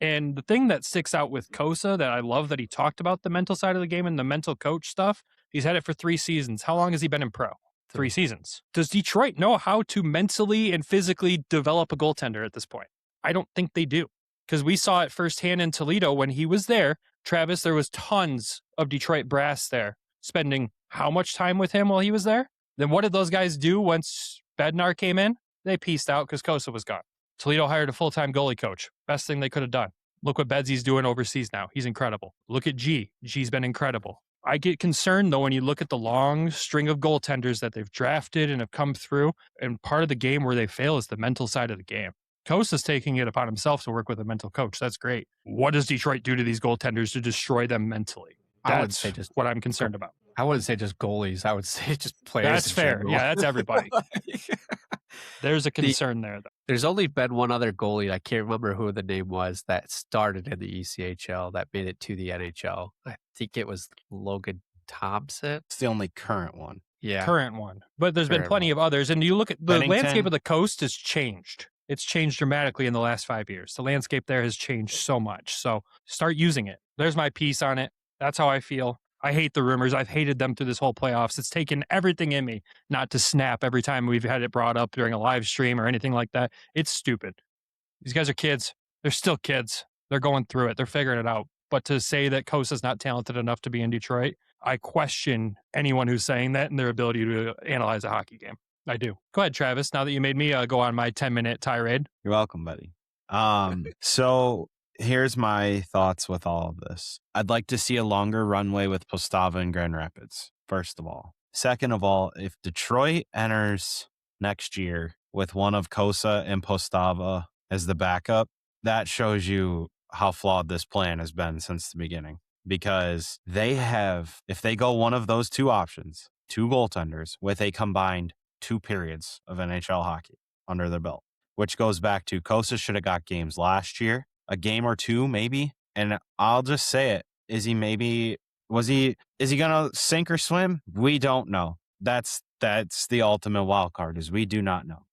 And the thing that sticks out with Cossa that I love that he talked about the mental side of the game and the mental coach stuff, he's had it for 3 seasons. How long has he been in pro? 3 seasons. Does Detroit know how to mentally and physically develop a goaltender at this point? I don't think they do, because we saw it firsthand in Toledo when he was there. Travis, there was tons of Detroit brass there spending how much time with him while he was there? Then what did those guys do once Bednar came in? They pieced out because Cossa was gone. Toledo hired a full-time goalie coach. Best thing they could have done. Look what Bedsy's doing overseas now. He's incredible. Look at G. G's been incredible. I get concerned, though, when you look at the long string of goaltenders that they've drafted and have come through, and part of the game where they fail is the mental side of the game. Cossa's taking it upon himself to work with a mental coach. That's great. What does Detroit do to these goaltenders to destroy them mentally? That's what I'm concerned about. I wouldn't say just goalies. I would say just players. That's fair. General. Yeah, that's everybody. There's a concern there, though. There's only been one other goalie, I can't remember who the name was, that started in the ECHL that made it to the NHL. I think it was Logan Thompson. It's the only current one. Yeah. Current one. But there's been plenty of others. And you look at the Bennington. landscape of the coast has changed. It's changed dramatically in the last 5 years. The landscape there has changed so much. So start using it. There's my piece on it. That's how I feel. I hate the rumors. I've hated them through this whole playoffs. It's taken everything in me not to snap every time we've had it brought up during a live stream or anything like that. It's stupid. These guys are kids. They're still kids. They're going through it. They're figuring it out. But to say that Cossa's not talented enough to be in Detroit, I question anyone who's saying that and their ability to analyze a hockey game. I do. Go ahead, Travis. Now that you made me go on my 10-minute tirade. You're welcome, buddy. So here's my thoughts with all of this. I'd like to see a longer runway with Postava and Grand Rapids, first of all. Second of all, if Detroit enters next year with one of Cossa and Postava as the backup, that shows you how flawed this plan has been since the beginning. Because they have, if they go one of those two options, 2 goaltenders with a combined 2 periods of NHL hockey under their belt, which goes back to Cossa should have got games last year, a game or 2 maybe. And I'll just say it. Is he going to sink or swim? We don't know. That's the ultimate wild card, is we do not know.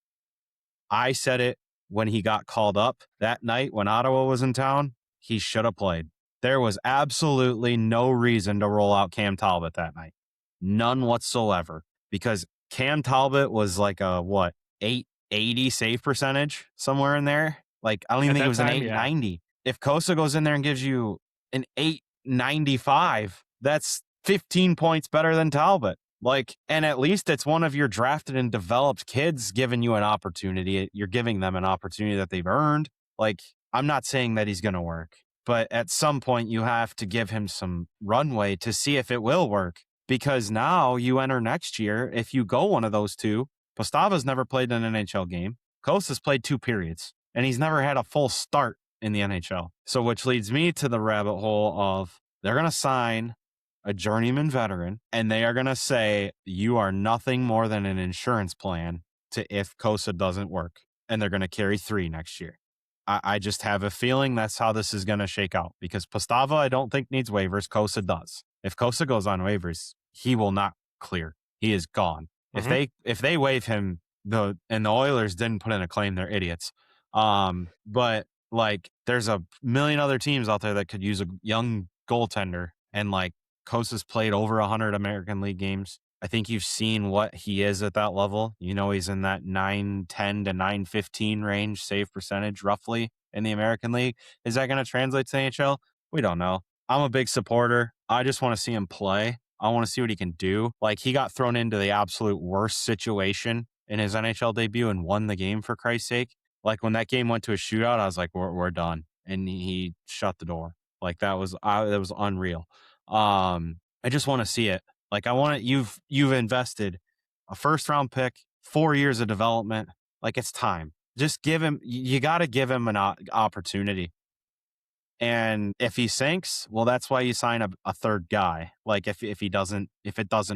I said it when he got called up that night when Ottawa was in town. He should have played. There was absolutely no reason to roll out Cam Talbot that night. None whatsoever. Because Cam Talbot was like a, 880 save percentage, somewhere in there. Like, I don't even think it was an 890. Yeah. If Cossa goes in there and gives you an 895, that's 15 points better than Talbot. Like, and at least it's one of your drafted and developed kids giving you an opportunity. You're giving them an opportunity that they've earned. Like, I'm not saying that he's going to work, but at some point you have to give him some runway to see if it will work. Because now you enter next year, if you go one of those two, Postava's never played an NHL game. Cossa's played 2 periods, and he's never had a full start in the NHL. So which leads me to the rabbit hole of they're going to sign a journeyman veteran, and they are going to say, you are nothing more than an insurance plan to if Cossa doesn't work. And they're going to carry 3 next year. I just have a feeling that's how this is going to shake out, because Postava, I don't think, needs waivers. Cossa does. If Cossa goes on waivers, he will not clear. He is gone. Mm-hmm. If they waive him, the Oilers didn't put in a claim, they're idiots. But like, there's a million other teams out there that could use a young goaltender, and like, Cossa's played over 100 American League games. I think you've seen what he is at that level. You know, he's in that 910 to 915 range save percentage roughly in the American League. Is that going to translate to NHL? We don't know. I'm a big supporter. I just want to see him play. I want to see what he can do. Like, he got thrown into the absolute worst situation in his NHL debut and won the game, for Christ's sake. Like, when that game went to a shootout, I was like, we're done. And he shut the door. Like, that was unreal. I just want to see it. Like, I want it. You've invested a 1st round pick, 4 years of development, Like, it's time. Just give him, you got to give him an opportunity. And if he sinks, well, that's why you sign a third guy. Like if it doesn't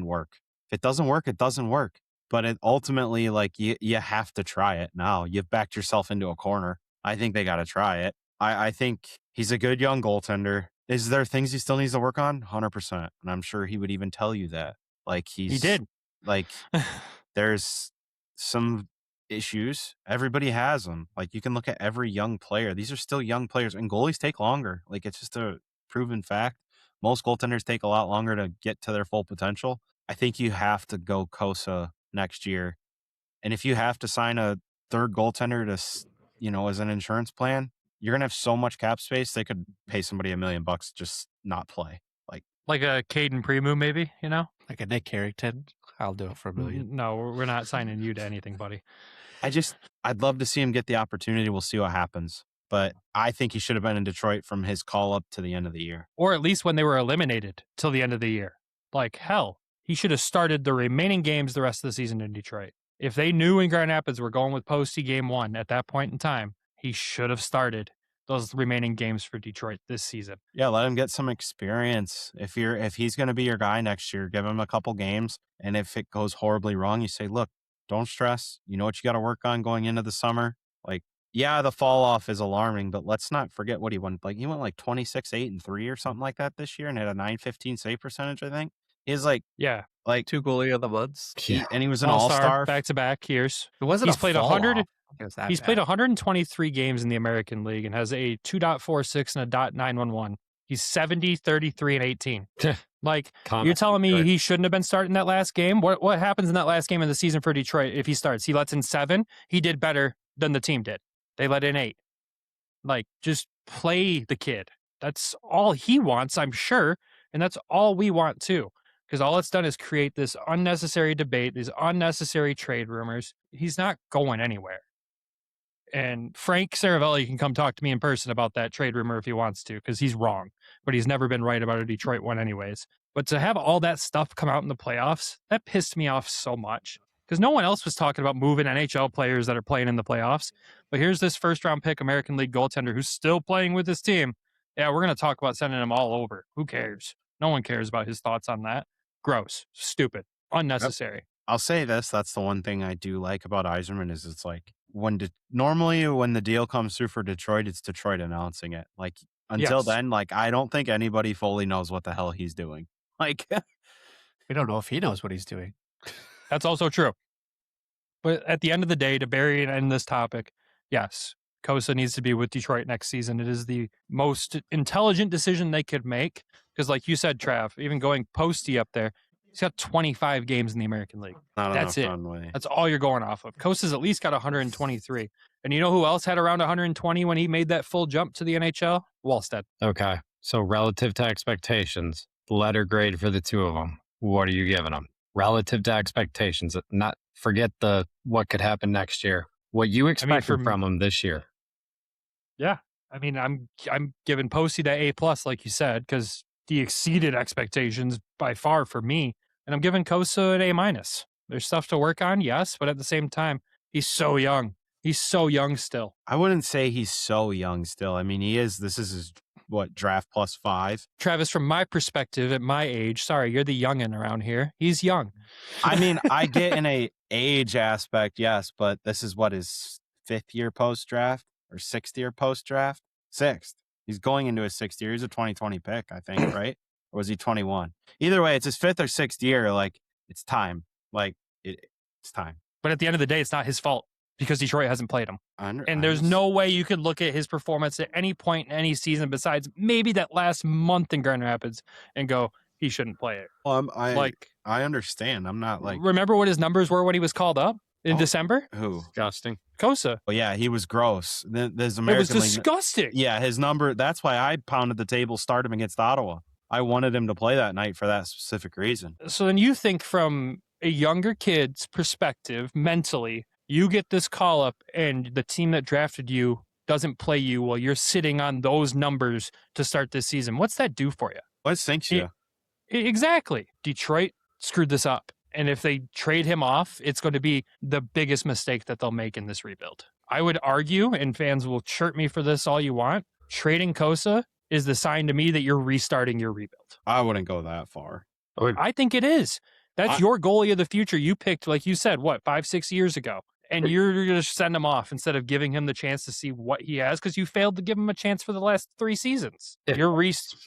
work, it doesn't work. But ultimately, like you have to try it now. You've backed yourself into a corner. I think they got to try it. I think he's a good young goaltender. Is there things he still needs to work on? 100%. And I'm sure he would even tell you that. Like he did. Like there's some issues. Everybody has them. Like you can look at every young player. These are still young players, and goalies take longer. Like it's just a proven fact. Most goaltenders take a lot longer to get to their full potential. I think you have to go Cossa next year. And if you have to sign a third goaltender to, as an insurance plan, you're going to have so much cap space. They could pay somebody $1 million just not play. Like a Caden Premu, maybe, Like a Nick Carrington. I'll do it for $1 million. No, we're not signing you to anything, buddy. I'd love to see him get the opportunity. We'll see what happens. But I think he should have been in Detroit from his call up to the end of the year. Or at least when they were eliminated till the end of the year. Like, hell, he should have started the remaining games the rest of the season in Detroit. If they knew in Grand Rapids were going with Posty game 1 at that point in time, he should have started those remaining games for Detroit this season. Yeah, let him get some experience. If he's going to be your guy next year, give him a couple games. And if it goes horribly wrong, you say, look, don't stress. You know what you got to work on going into the summer. Like, yeah, the fall off is alarming, but let's not forget what he won. Like he went like 26-8-3 or something like that this year and had a .915 save percentage, I think. He's like 2 goalie of the months. And he was an all-star back-to-back years. It wasn't. He's played 100. He's played 123 games in the American League and has a 2.46 and a .911. He's 70, 33, and 18. Like, you're telling me he shouldn't have been starting that last game? What happens in that last game of the season for Detroit if he starts? He lets in 7. He did better than the team did. They let in 8. Like, just play the kid. That's all he wants, I'm sure. And that's all we want, too. Because all it's done is create this unnecessary debate, these unnecessary trade rumors. He's not going anywhere. And Frank Saravelli can come talk to me in person about that trade rumor if he wants to, because he's wrong. But he's never been right about a Detroit one anyways. But to have all that stuff come out in the playoffs, that pissed me off so much. Because no one else was talking about moving NHL players that are playing in the playoffs. But here's this first-round pick American League goaltender who's still playing with his team. Yeah, we're going to talk about sending him all over. Who cares? No one cares about his thoughts on that. Gross. Stupid. Unnecessary. Yep. I'll say this. That's the one thing I do like about Yzerman is it's like, normally when the deal comes through for Detroit, it's Detroit announcing it. Like until then, like I don't think anybody fully knows what the hell he's doing. Like we don't know if he knows what he's doing. That's also true. But at the end of the day, to bury and end this topic, yes, Cossa needs to be with Detroit next season. It is the most intelligent decision they could make. Because like you said, Trav, even going Posty up there, he's got 25 games in the American League. That's it. That's all you're going off of. Cossa's at least got 123. And you know who else had around 120 when he made that full jump to the NHL? Wallstead. Okay. So relative to expectations, letter grade for the two of them. What are you giving them? Relative to expectations, not forget what could happen next year. What you expected from them this year. Yeah. I mean, I'm giving Posty that A+, like you said, because he exceeded expectations by far for me. And I'm giving Cossa an A-. There's stuff to work on, yes, but at the same time, he's so young. He's so young still. I wouldn't say he's so young still. I mean, this is his, draft +5? Travis, from my perspective, at my age, sorry, you're the youngin' around here. He's young. I mean, I get in a age aspect, yes, but this is his 5th year post-draft or 6th year post-draft? 6th. He's going into his 6th year. He's a 2020 pick, I think, right? Or was he 21? Either way, it's his 5th or 6th year. Like, it's time. Like, it's time. But at the end of the day, it's not his fault because Detroit hasn't played him. And there's no way you could look at his performance at any point in any season besides maybe that last month in Grand Rapids and go, he shouldn't play it. Well, I understand. I'm not like... Remember what his numbers were when he was called up in December? Who? Disgusting. Cossa. Well, yeah, he was gross. It was disgusting. Yeah, his number, that's why I pounded the table, start him against Ottawa. I wanted him to play that night for that specific reason. So then you think from a younger kid's perspective, mentally, you get this call up and the team that drafted you doesn't play you while you're sitting on those numbers to start this season. What's that do for you? What sinks you? Exactly. Detroit screwed this up. And if they trade him off, it's going to be the biggest mistake that they'll make in this rebuild. I would argue, and fans will chirp me for this all you want, trading Cossa is the sign to me that you're restarting your rebuild. I wouldn't go that far. I think it is. That's your goalie of the future. You picked, like you said, 5-6 years ago. And you're going to send him off instead of giving him the chance to see what he has because you failed to give him a chance for the last 3 seasons. You're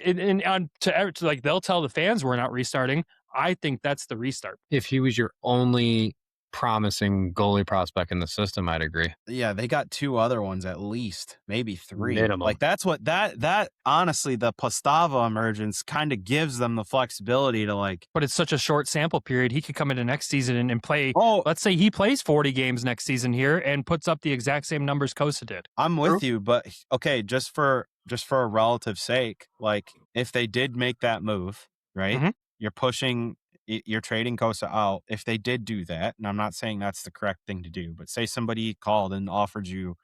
they'll tell the fans we're not restarting. I think that's the restart. If he was your only promising goalie prospect in the system, I'd agree. Yeah, they got 2 other ones at least, maybe 3. Minimum. Like that's what that honestly, the Postava emergence kind of gives them the flexibility to like. But it's such a short sample period. He could come into next season and play. Oh, let's say he plays 40 games next season here and puts up the exact same numbers Cossa did. I'm with you, but okay, just for a relative sake, like if they did make that move, right? Mm-hmm. You're trading Cossa out. If they did do that, and I'm not saying that's the correct thing to do, but say somebody called and offered you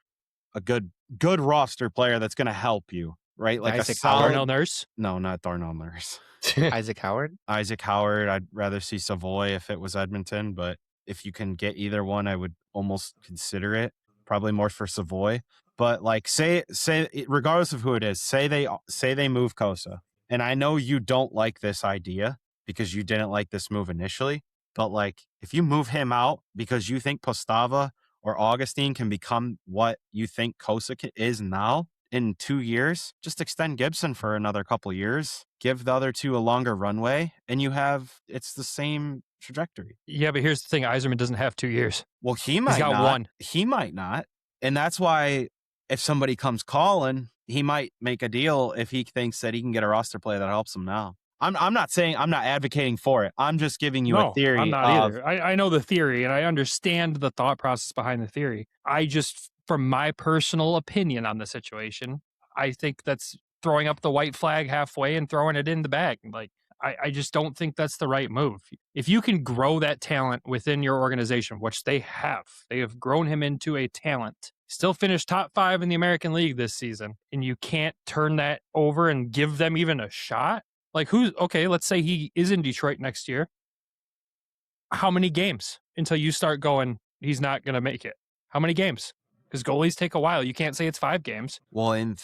a good roster player that's going to help you, right? Like Isaac a solid. Darnell Nurse? No, not Darnell Nurse. Isaac Howard? Isaac Howard. I'd rather see Savoy if it was Edmonton, but if you can get either one, I would almost consider it. Probably more for Savoy. But like say regardless of who it is, say they move Cossa. And I know you don't like this idea because you didn't like this move initially, but like if you move him out because you think Postava or Augustine can become what you think Cossa is now in 2 years, just extend Gibson for another couple years, give the other 2 a longer runway, and it's the same trajectory. Yeah, but here's the thing. Yzerman doesn't have 2 years. Well, he might got not. 1. He might not. And that's why if somebody comes calling, he might make a deal if he thinks that he can get a roster play that helps him now. I'm not saying I'm not advocating for it. I'm just giving you a theory. I'm not either. I know the theory and I understand the thought process behind the theory. I just, from my personal opinion on the situation, I think that's throwing up the white flag halfway and throwing it in the bag. Like, I just don't think that's the right move. If you can grow that talent within your organization, which they have grown him into a talent, still finished top 5 in the American League this season, and you can't turn that over and give them even a shot. Like let's say he is in Detroit next year. How many games until you start going, he's not going to make it? How many games? Because goalies take a while. You can't say it's 5 games. Well, in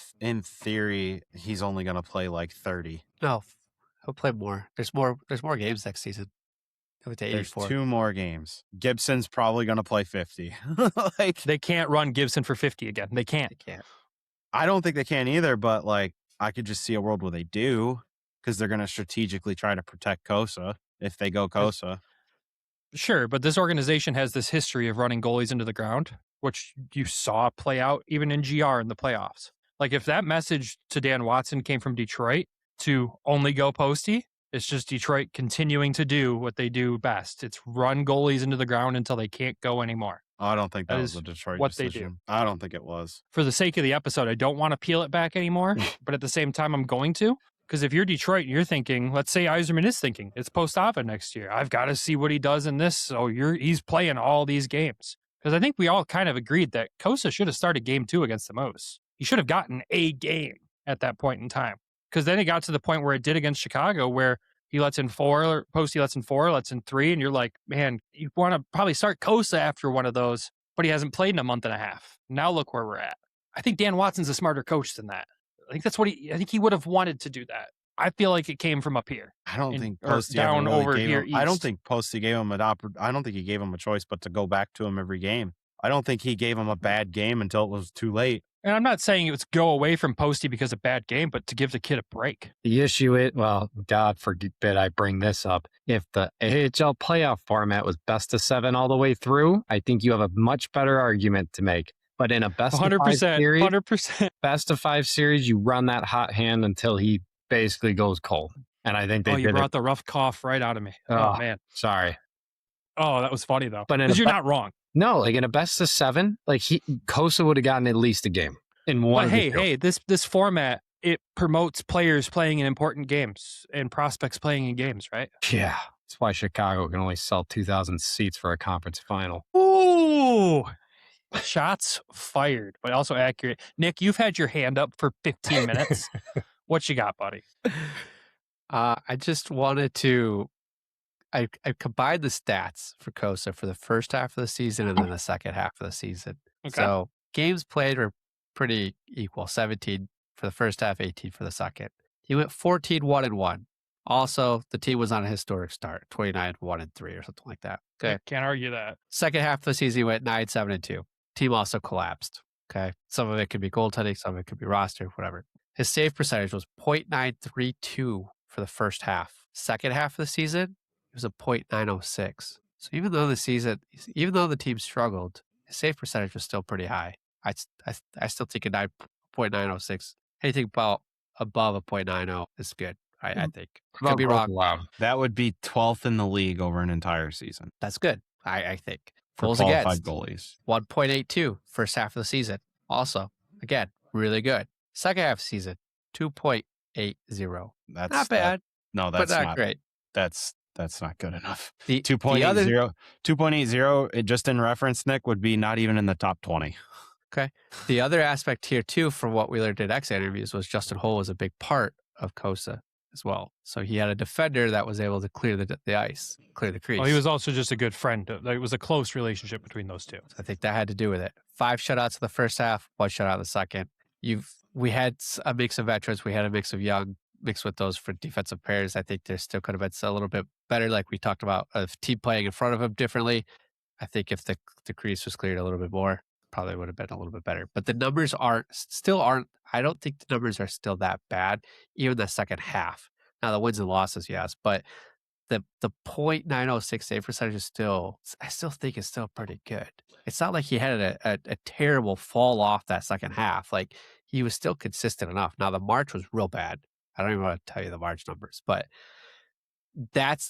theory, he's only going to play like 30. No, he'll play more. There's more games next season. There's 2 more games. Gibson's probably going to play 50. Like they can't run Gibson for 50 again. They can't. I don't think they can either, but like I could just see a world where they do because they're going to strategically try to protect Cossa if they go Cossa. Sure, but this organization has this history of running goalies into the ground, which you saw play out even in GR in the playoffs. Like if that message to Dan Watson came from Detroit to only go Posty, it's just Detroit continuing to do what they do best. It's run goalies into the ground until they can't go anymore. I don't think that was a Detroit what decision. They do. I don't think it was. For the sake of the episode, I don't want to peel it back anymore, but at the same time, I'm going to. Because if you're Detroit and you're thinking, let's say Yzerman is thinking, it's Postava next year. I've got to see what he does in this. So he's playing all these games. Because I think we all kind of agreed that Cossa should have started game 2 against the Moose. He should have gotten a game at that point in time. Because then it got to the point where it did against Chicago, where he lets in 4, Posty lets in 4, lets in 3, and you're like, man, you want to probably start Cossa after one of those, but he hasn't played in a month and a half. Now look where we're at. I think Dan Watson's a smarter coach than that. I think that's what I think he would have wanted to do that. I feel like it came from up here. I don't think Posty down really over here. I don't think Posty gave him I don't think he gave him a choice but to go back to him every game. I don't think he gave him a bad game until it was too late. And I'm not saying it's go away from Posty because of bad game, but to give the kid a break. The issue is, well, God forbid I bring this up. If the AHL playoff format was best of 7 all the way through, I think you have a much better argument to make. But in a best 100%, of 5 series, 100%. Best of 5 series, you run that hot hand until he basically goes cold. And I think you brought the rough cough right out of me. Oh man. Sorry. Oh, that was funny though. But because you're not wrong. No, like in a best of 7, like Cossa would have gotten at least a game in one. But hey, this format, it promotes players playing in important games and prospects playing in games, right? Yeah. That's why Chicago can only sell 2,000 seats for a conference final. Ooh. Shots fired, but also accurate. Nick, you've had your hand up for 15 minutes. What you got, buddy? I just wanted to I combined the stats for Cossa for the first half of the season and then the second half of the season. Okay. So games played were pretty equal, 17 for the first half, 18 for the second. He went 14-1-1. Also, the team was on a historic start, 29-1-3 or something like that. Okay. Can't argue that. Second half of the season, he went 9-7-2. Team also collapsed. Okay. Some of it could be goaltending, some of it could be roster, whatever. His save percentage was .932 for the first half. Second half of the season, it was a .906. So even though the team struggled, his save percentage was still pretty high. I still think a 9.906. Anything above a .90 is good. I think. Could be wrong. Wow. That would be 12th in the league over an entire season That's good. I think. for Goals qualified against goalies. 1.82 first half of the season. Also, again, really good. Second half of the season, 2.80. That's Not bad, no, but that's not great. That's not good enough. The 2.80, 2.80, it just in reference, Nick, would be not even in the top 20. The other aspect here too, from what we learned in X interviews, was Justin Holl was a big part of Cossa as well. So he had a defender that was able to clear the ice, clear the crease. Well, he was also just a good friend. It was a close relationship between those two. I think that had to do with it. 5 shutouts in the first half, 1 shutout in the second. We had a mix of veterans, we had a mix of young, mixed with those for defensive pairs. I think there still could have been a little bit better, like we talked about, of team playing in front of him differently. I think if the crease was cleared a little bit more, probably would have been a little bit better. But the numbers aren't. I don't think the numbers are still that bad, even the second half. Now the wins and losses, yes, but the .906 save percentage is I still think it's still pretty good. It's not like he had a terrible fall off that second half. Like, he was still consistent enough. Now the March was real bad. I don't even want to tell you the March numbers, but that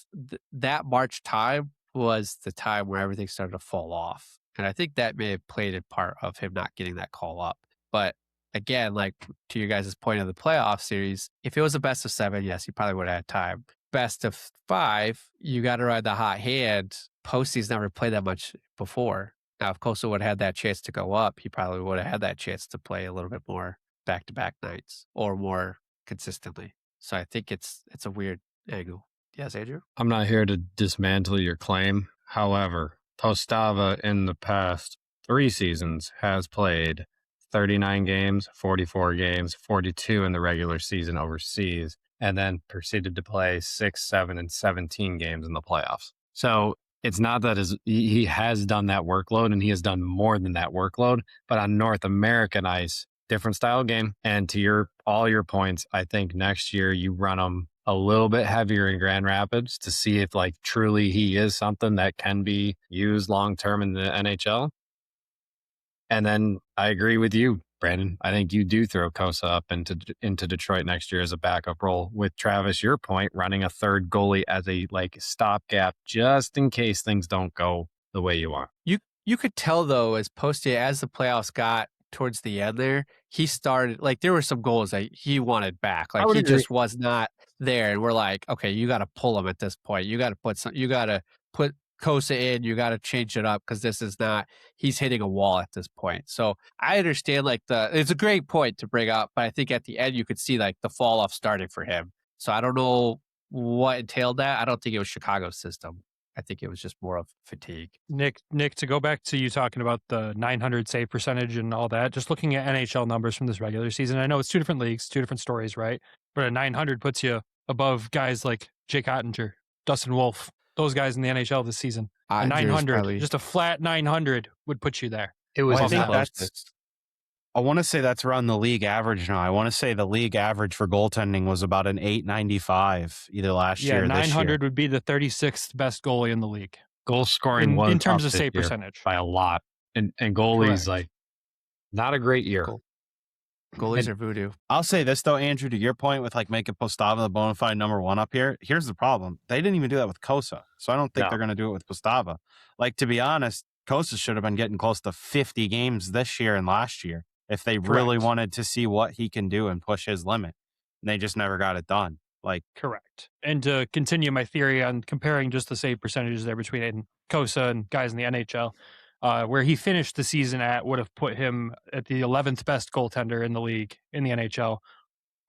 March time was the time where everything started to fall off. And I think that may have played a part of him not getting that call up. But again, like to your guys' point of the playoff series, if it was a best of 7, yes, he probably would have had time. Best of 5, you got to ride the hot hand. Postie's never played that much before. Now, if Cossa would have had that chance to go up, he probably would have had that chance to play a little bit more back-to-back nights or more consistently. So I think it's a weird angle. Yes, Andrew? I'm not here to dismantle your claim. However, Postava in the past 3 seasons has played 39 games, 44 games, 42 in the regular season overseas, and then proceeded to play 6, 7, and 17 games in the playoffs. So it's not that he has done that workload, and he has done more than that workload, but on North American ice, different style game. And to all your points, I think next year you run him a little bit heavier in Grand Rapids to see if like truly he is something that can be used long-term in the NHL. And then I agree with you, Brandon. I think you do throw Cossa up into Detroit next year as a backup role with Travis, your point, running a third goalie as a like stopgap just in case things don't go the way you want. You could tell though, as the playoffs got towards the end there, he started like there were some goals that he wanted back. Like he just was not there. And we're like, okay, you got to pull him at this point. You got to put Cossa in, you got to change it up because this is not, he's hitting a wall at this point. So I understand it's a great point to bring up, but I think at the end you could see like the fall off starting for him. So I don't know what entailed that. I don't think it was Chicago's system. I think it was just more of fatigue. Nick, to go back to you talking about the 900 save percentage and all that, just looking at NHL numbers from this regular season, I know it's 2 different leagues, 2 different stories, right? But a 900 puts you above guys like Jake Ottinger, Dustin Wolf, those guys in the NHL this season. A 900, just a flat 900 would put you there. It was. I want to say that's around the league average now. I want to say the league average for goaltending was about an 895 either last year or this year. 900 would be the 36th best goalie in the league. Goal scoring in terms of save percentage by a lot. And goalies, like, not a great year. Cool. Goalies are voodoo. I'll say this though, Andrew, to your point with like making Postava the bona fide number 1 up here. Here's the problem. They didn't even do that with Cossa. So I don't think they're going to do it with Postava. Like, to be honest, Cossa should have been getting close to 50 games this year and last year if they really wanted to see what he can do and push his limit. And they just never got it done. Like, correct. And to continue my theory on comparing just the save percentages there between Cossa and guys in the NHL, where he finished the season at would have put him at the 11th best goaltender in the league in the NHL,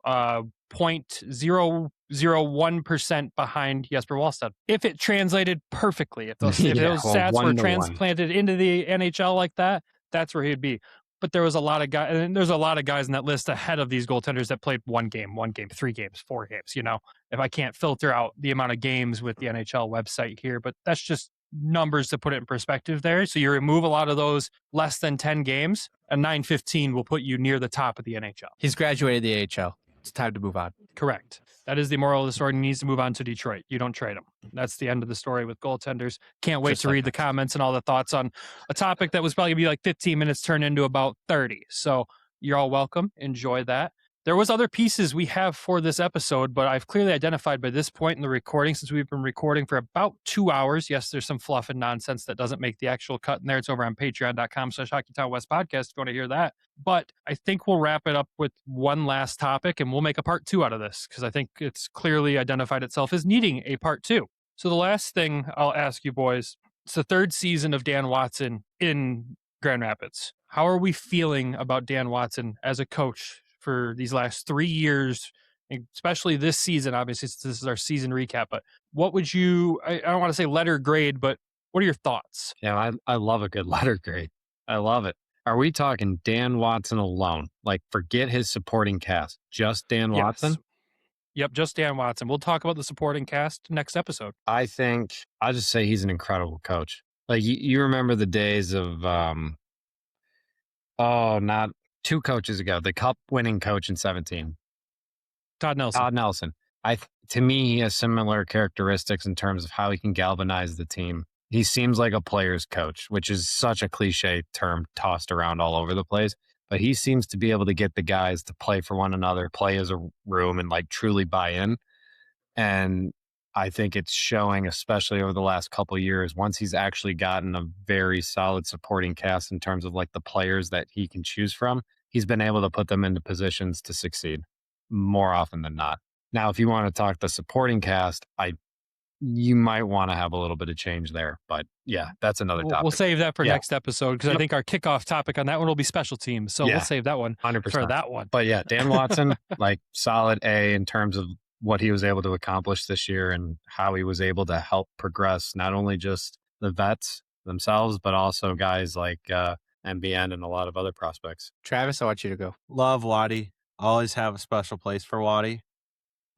0.001% behind Jesper Wallstedt. If it translated perfectly, if those stats were 1 to 1. transplanted into the NHL like that, that's where he'd be. But there was a lot of guys, and there's a lot of guys in that list ahead of these goaltenders that played 1 game, 3 games, 4 games. If I can't filter out the amount of games with the NHL website here, but that's just numbers to put it in perspective there. So you remove a lot of those less than 10 games, a 915 will put you near the top of the NHL. He's graduated the AHL. It's time to move on. Correct. That is the moral of the story. He needs to move on to Detroit. You don't trade him. That's the end of the story with goaltenders. Can't wait to read the comments and all the thoughts on a topic that was probably going to be like 15 minutes turned into about 30. So you're all welcome. Enjoy that. There was other pieces we have for this episode, but I've clearly identified by this point in the recording, since we've been recording for about 2 hours. Yes, there's some fluff and nonsense that doesn't make the actual cut in there. It's over on patreon.com/Hockeytown West podcast if you want to hear that. But I think we'll wrap it up with one last topic, and we'll make a part 2 out of this, because I think it's clearly identified itself as needing a part 2. So the last thing I'll ask you boys, it's the 3rd season of Dan Watson in Grand Rapids. How are we feeling about Dan Watson as a coach for these last 3 years, especially this season? Obviously, this is our season recap, but what would you, I don't want to say letter grade, but what are your thoughts? Yeah, I love a good letter grade. I love it. Are we talking Dan Watson alone? Like, forget his supporting cast, just Dan Watson? Yep, just Dan Watson. We'll talk about the supporting cast next episode. I think, I'll just say he's an incredible coach. Like, you remember the days of, not 2 coaches ago, the cup-winning coach in 17. Todd Nelson. To me, he has similar characteristics in terms of how he can galvanize the team. He seems like a player's coach, which is such a cliche term tossed around all over the place. But he seems to be able to get the guys to play for one another, play as a room, and like truly buy in. And I think it's showing, especially over the last couple of years, once he's actually gotten a very solid supporting cast in terms of like the players that he can choose from, he's been able to put them into positions to succeed more often than not. Now, if you want to talk the supporting cast, you might want to have a little bit of change there. But yeah, that's another topic. We'll save that for next episode, because I think our kickoff topic on that one will be special teams. So we'll save that one 100%. for that one. But yeah, Dan Watson, like solid A in terms of what he was able to accomplish this year and how he was able to help progress not only just the vets themselves, but also guys like MBN and a lot of other prospects. Travis, I want you to go. Love Waddy. Always have a special place for Waddy.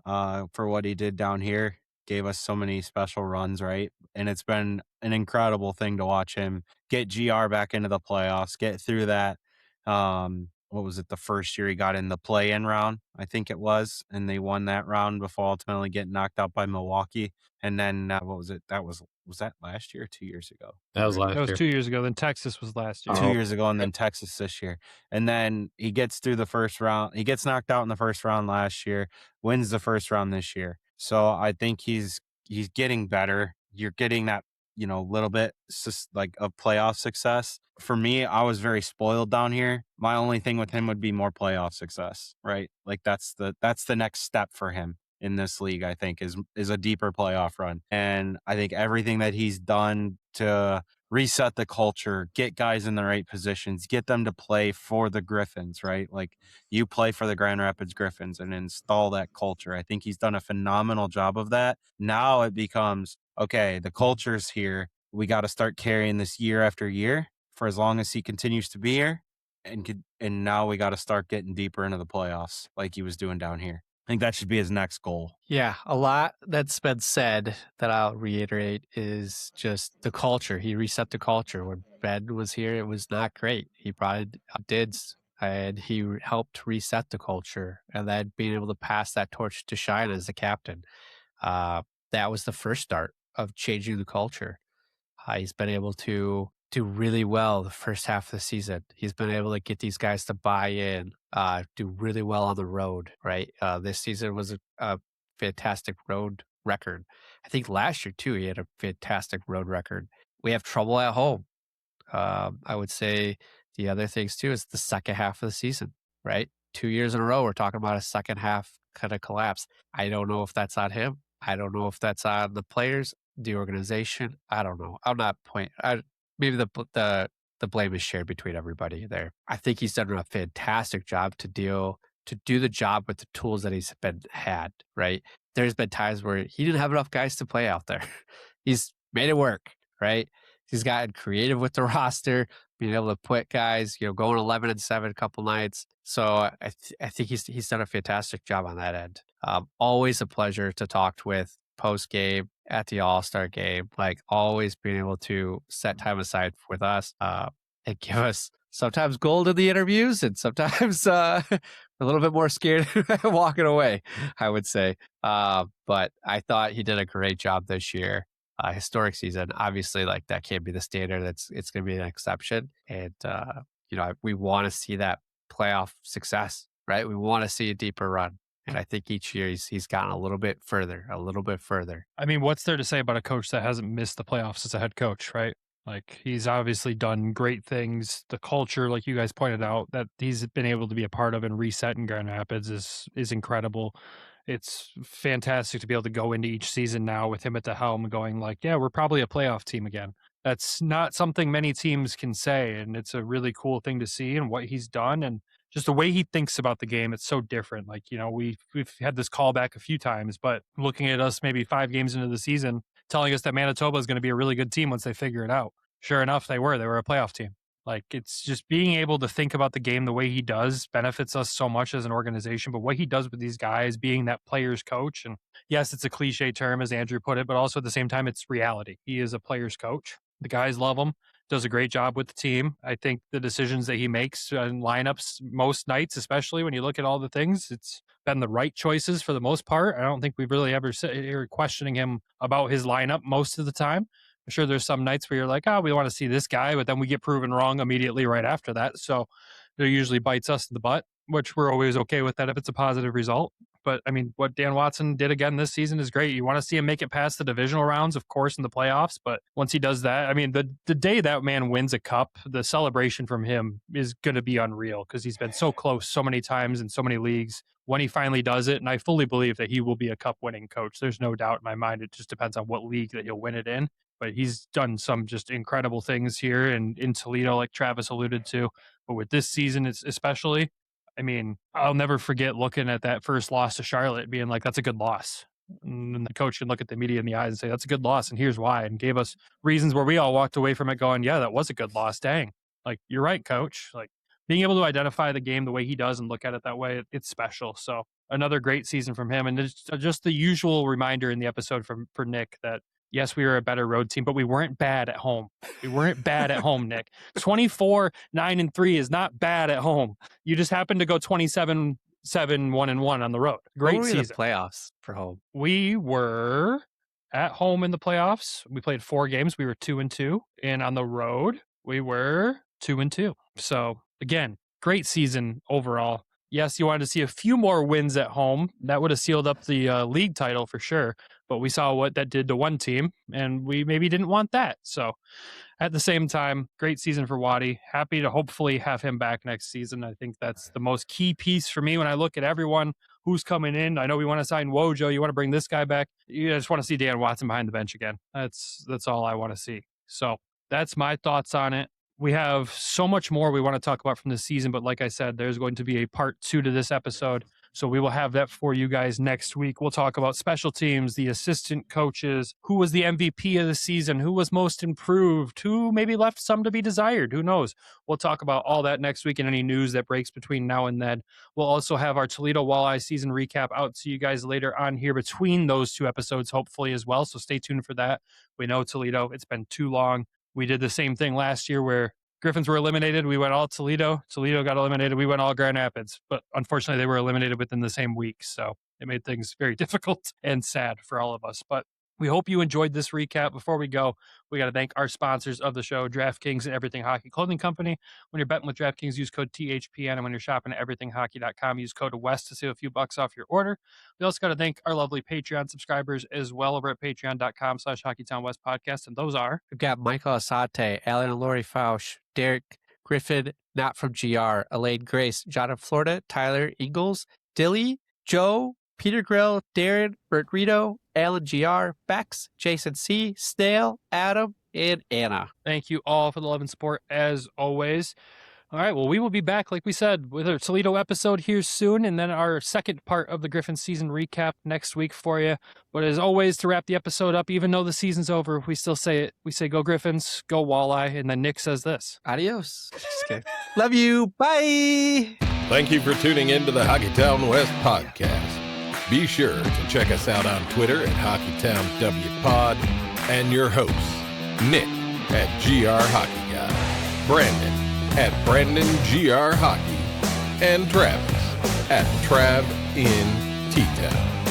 For what he did down here. Gave us so many special runs, right? And it's been an incredible thing to watch him get GR back into the playoffs, get through that. What was it? The first year he got in the play-in round, I think it was, and they won that round before ultimately getting knocked out by Milwaukee. And then what was it? Was that last year or 2 years ago? That was last year. That was 2 years ago. Then Texas was last year. 2 years ago, and then Texas this year. And then he gets through the first round. He gets knocked out in the first round last year, wins the first round this year. So I think he's getting better. You're getting that, little bit like of playoff success. For me, I was very spoiled down here. My only thing with him would be more playoff success, right? Like that's the next step for him in this league, I think, is a deeper playoff run. And I think everything that he's done to reset the culture, get guys in the right positions, get them to play for the Griffins, right? Like you play for the Grand Rapids Griffins and install that culture. I think he's done a phenomenal job of that. Now it becomes, okay, the culture's here. We got to start carrying this year after year for as long as he continues to be here. And now we got to start getting deeper into the playoffs like he was doing down here. I think that should be his next goal. Yeah, a lot that's been said that I'll reiterate is just the culture. He reset the culture. When Ben was here, it was not great. He probably did, and he helped reset the culture. And then being able to pass that torch to Shine as the captain, that was the first start of changing the culture. He's been able to do really well the first half of the season. He's been able to get these guys to buy in, do really well on the road, right? This season was a fantastic road record. I think last year, too, he had a fantastic road record. We have trouble at home. I would say the other things, too, is the second half of the season, right? 2 years in a row, we're talking about a second half kind of collapse. I don't know if that's on him. I don't know if that's on the players, the organization. I don't know. I'm not maybe the blame is shared between everybody there. I think he's done a fantastic job to deal to do the job with the tools that he's had, right? There's been times where he didn't have enough guys to play out there. He's made it work, right? He's gotten creative with the roster, being able to put guys, going 11-7 a couple nights. So I think he's done a fantastic job on that end. Always a pleasure to talk with post game at the All-Star game, like always being able to set time aside with us and give us sometimes gold in the interviews and sometimes a little bit more scared walking away, I would say. But I thought he did a great job this year. Historic season, obviously, like that can't be the standard. It's going to be an exception. And, we want to see that playoff success, right? We want to see a deeper run. And I think each year he's gotten a little bit further. I mean, what's there to say about a coach that hasn't missed the playoffs as a head coach, right? Like, he's obviously done great things. The culture, like you guys pointed out, that he's been able to be a part of and reset in Grand Rapids is incredible. It's fantastic to be able to go into each season now with him at the helm going like, yeah, we're probably a playoff team again. That's not something many teams can say, and it's a really cool thing to see and what he's done and just the way he thinks about the game. It's so different. Like, we've had this callback a few times, but looking at us maybe 5 games into the season, telling us that Manitoba is going to be a really good team once they figure it out. Sure enough, they were a playoff team. Like, it's just being able to think about the game the way he does benefits us so much as an organization. But what he does with these guys, being that player's coach, and yes, it's a cliche term, as Andrew put it, but also at the same time, it's reality. He is a player's coach. The guys love him, does a great job with the team. I think the decisions that he makes in lineups most nights, especially when you look at all the things, it's been the right choices for the most part. I don't think we've really ever sit here questioning him about his lineup most of the time. I'm sure there's some nights where you're like, oh, we want to see this guy, but then we get proven wrong immediately right after that. So it usually bites us in the butt, which we're always okay with that if it's a positive result. But I mean, what Dan Watson did again this season is great. You want to see him make it past the divisional rounds, of course, in the playoffs. But once he does that, I mean, the day that man wins a cup, the celebration from him is going to be unreal because he's been so close so many times in so many leagues. When he finally does it, and I fully believe that he will be a cup winning coach. There's no doubt in my mind. It just depends on what league that he'll win it in. But he's done some just incredible things here and in Toledo, like Travis alluded to. But with this season, it's especially, I mean, I'll never forget looking at that first loss to Charlotte being like, that's a good loss. And the coach can look at the media in the eyes and say, that's a good loss. And here's why. And gave us reasons where we all walked away from it going, yeah, that was a good loss. Dang. Like, you're right, coach. Like, being able to identify the game the way he does and look at it that way, it's special. So another great season from him. And it's just the usual reminder in the episode for Nick that, yes, we were a better road team, but we weren't bad at home. We weren't bad at home, Nick. 24-9-3 is not bad at home. You just happened to go 27-7-1-1 on the road. Great season. Season. The playoffs for home. We were at home in the playoffs. We played 4 games. We were 2-2, and on the road we were 2-2. So again, great season overall. Yes, you wanted to see a few more wins at home. That would have sealed up the league title for sure. But we saw what that did to one team, and we maybe didn't want that. So at the same time, great season for Waddy. Happy to hopefully have him back next season. I think that's the most key piece for me when I look at everyone who's coming in. I know we want to sign Wojo. You want to bring this guy back. You just want to see Dan Watson behind the bench again. That's all I want to see. So that's my thoughts on it. We have so much more we want to talk about from this season, but like I said, there's going to be a part 2 to this episode. So we will have that for you guys next week. We'll talk about special teams, the assistant coaches, who was the MVP of the season, who was most improved, who maybe left some to be desired. Who knows? We'll talk about all that next week and any news that breaks between now and then. We'll also have our Toledo Walleye season recap out to you guys later on here between those 2 episodes, hopefully as well. So stay tuned for that. We know Toledo, it's been too long. We did the same thing last year where Griffins were eliminated. We went all Toledo. Toledo got eliminated. We went all Grand Rapids. But unfortunately, they were eliminated within the same week. So it made things very difficult and sad for all of us. But we hope you enjoyed this recap. Before we go, we got to thank our sponsors of the show, DraftKings and Everything Hockey Clothing Company. When you're betting with DraftKings, use code THPN. And when you're shopping at everythinghockey.com, use code WEST to save a few bucks off your order. We also got to thank our lovely Patreon subscribers as well over at patreon.com/HockeytownWest podcast. And those are... We've got Michael Asante, Alan and Lori Fausch, Derek Griffin, Not From GR, Elaine Grace, Jonathan Florida, Tyler Ingalls, Dilly, Joe, Peter Grill, Darren, Bert Rito, Alan GR, Bex, Jason C, Snail, Adam, and Anna. Thank you all for the love and support as always. All right, well, we will be back, like we said, with our Toledo episode here soon, and then our second part of the Griffins season recap next week for you. But as always, to wrap the episode up, even though the season's over, we still say it. We say, go Griffins, go Walleye, and then Nick says this. Adios. Just kidding. Love you. Bye. Thank you for tuning in to the Hockeytown West podcast. Be sure to check us out on Twitter at HockeytownWPod and your hosts, Nick at GR Hockey Guy, Brandon at Brandon GR Hockey, and Travis at Trav in T-Town.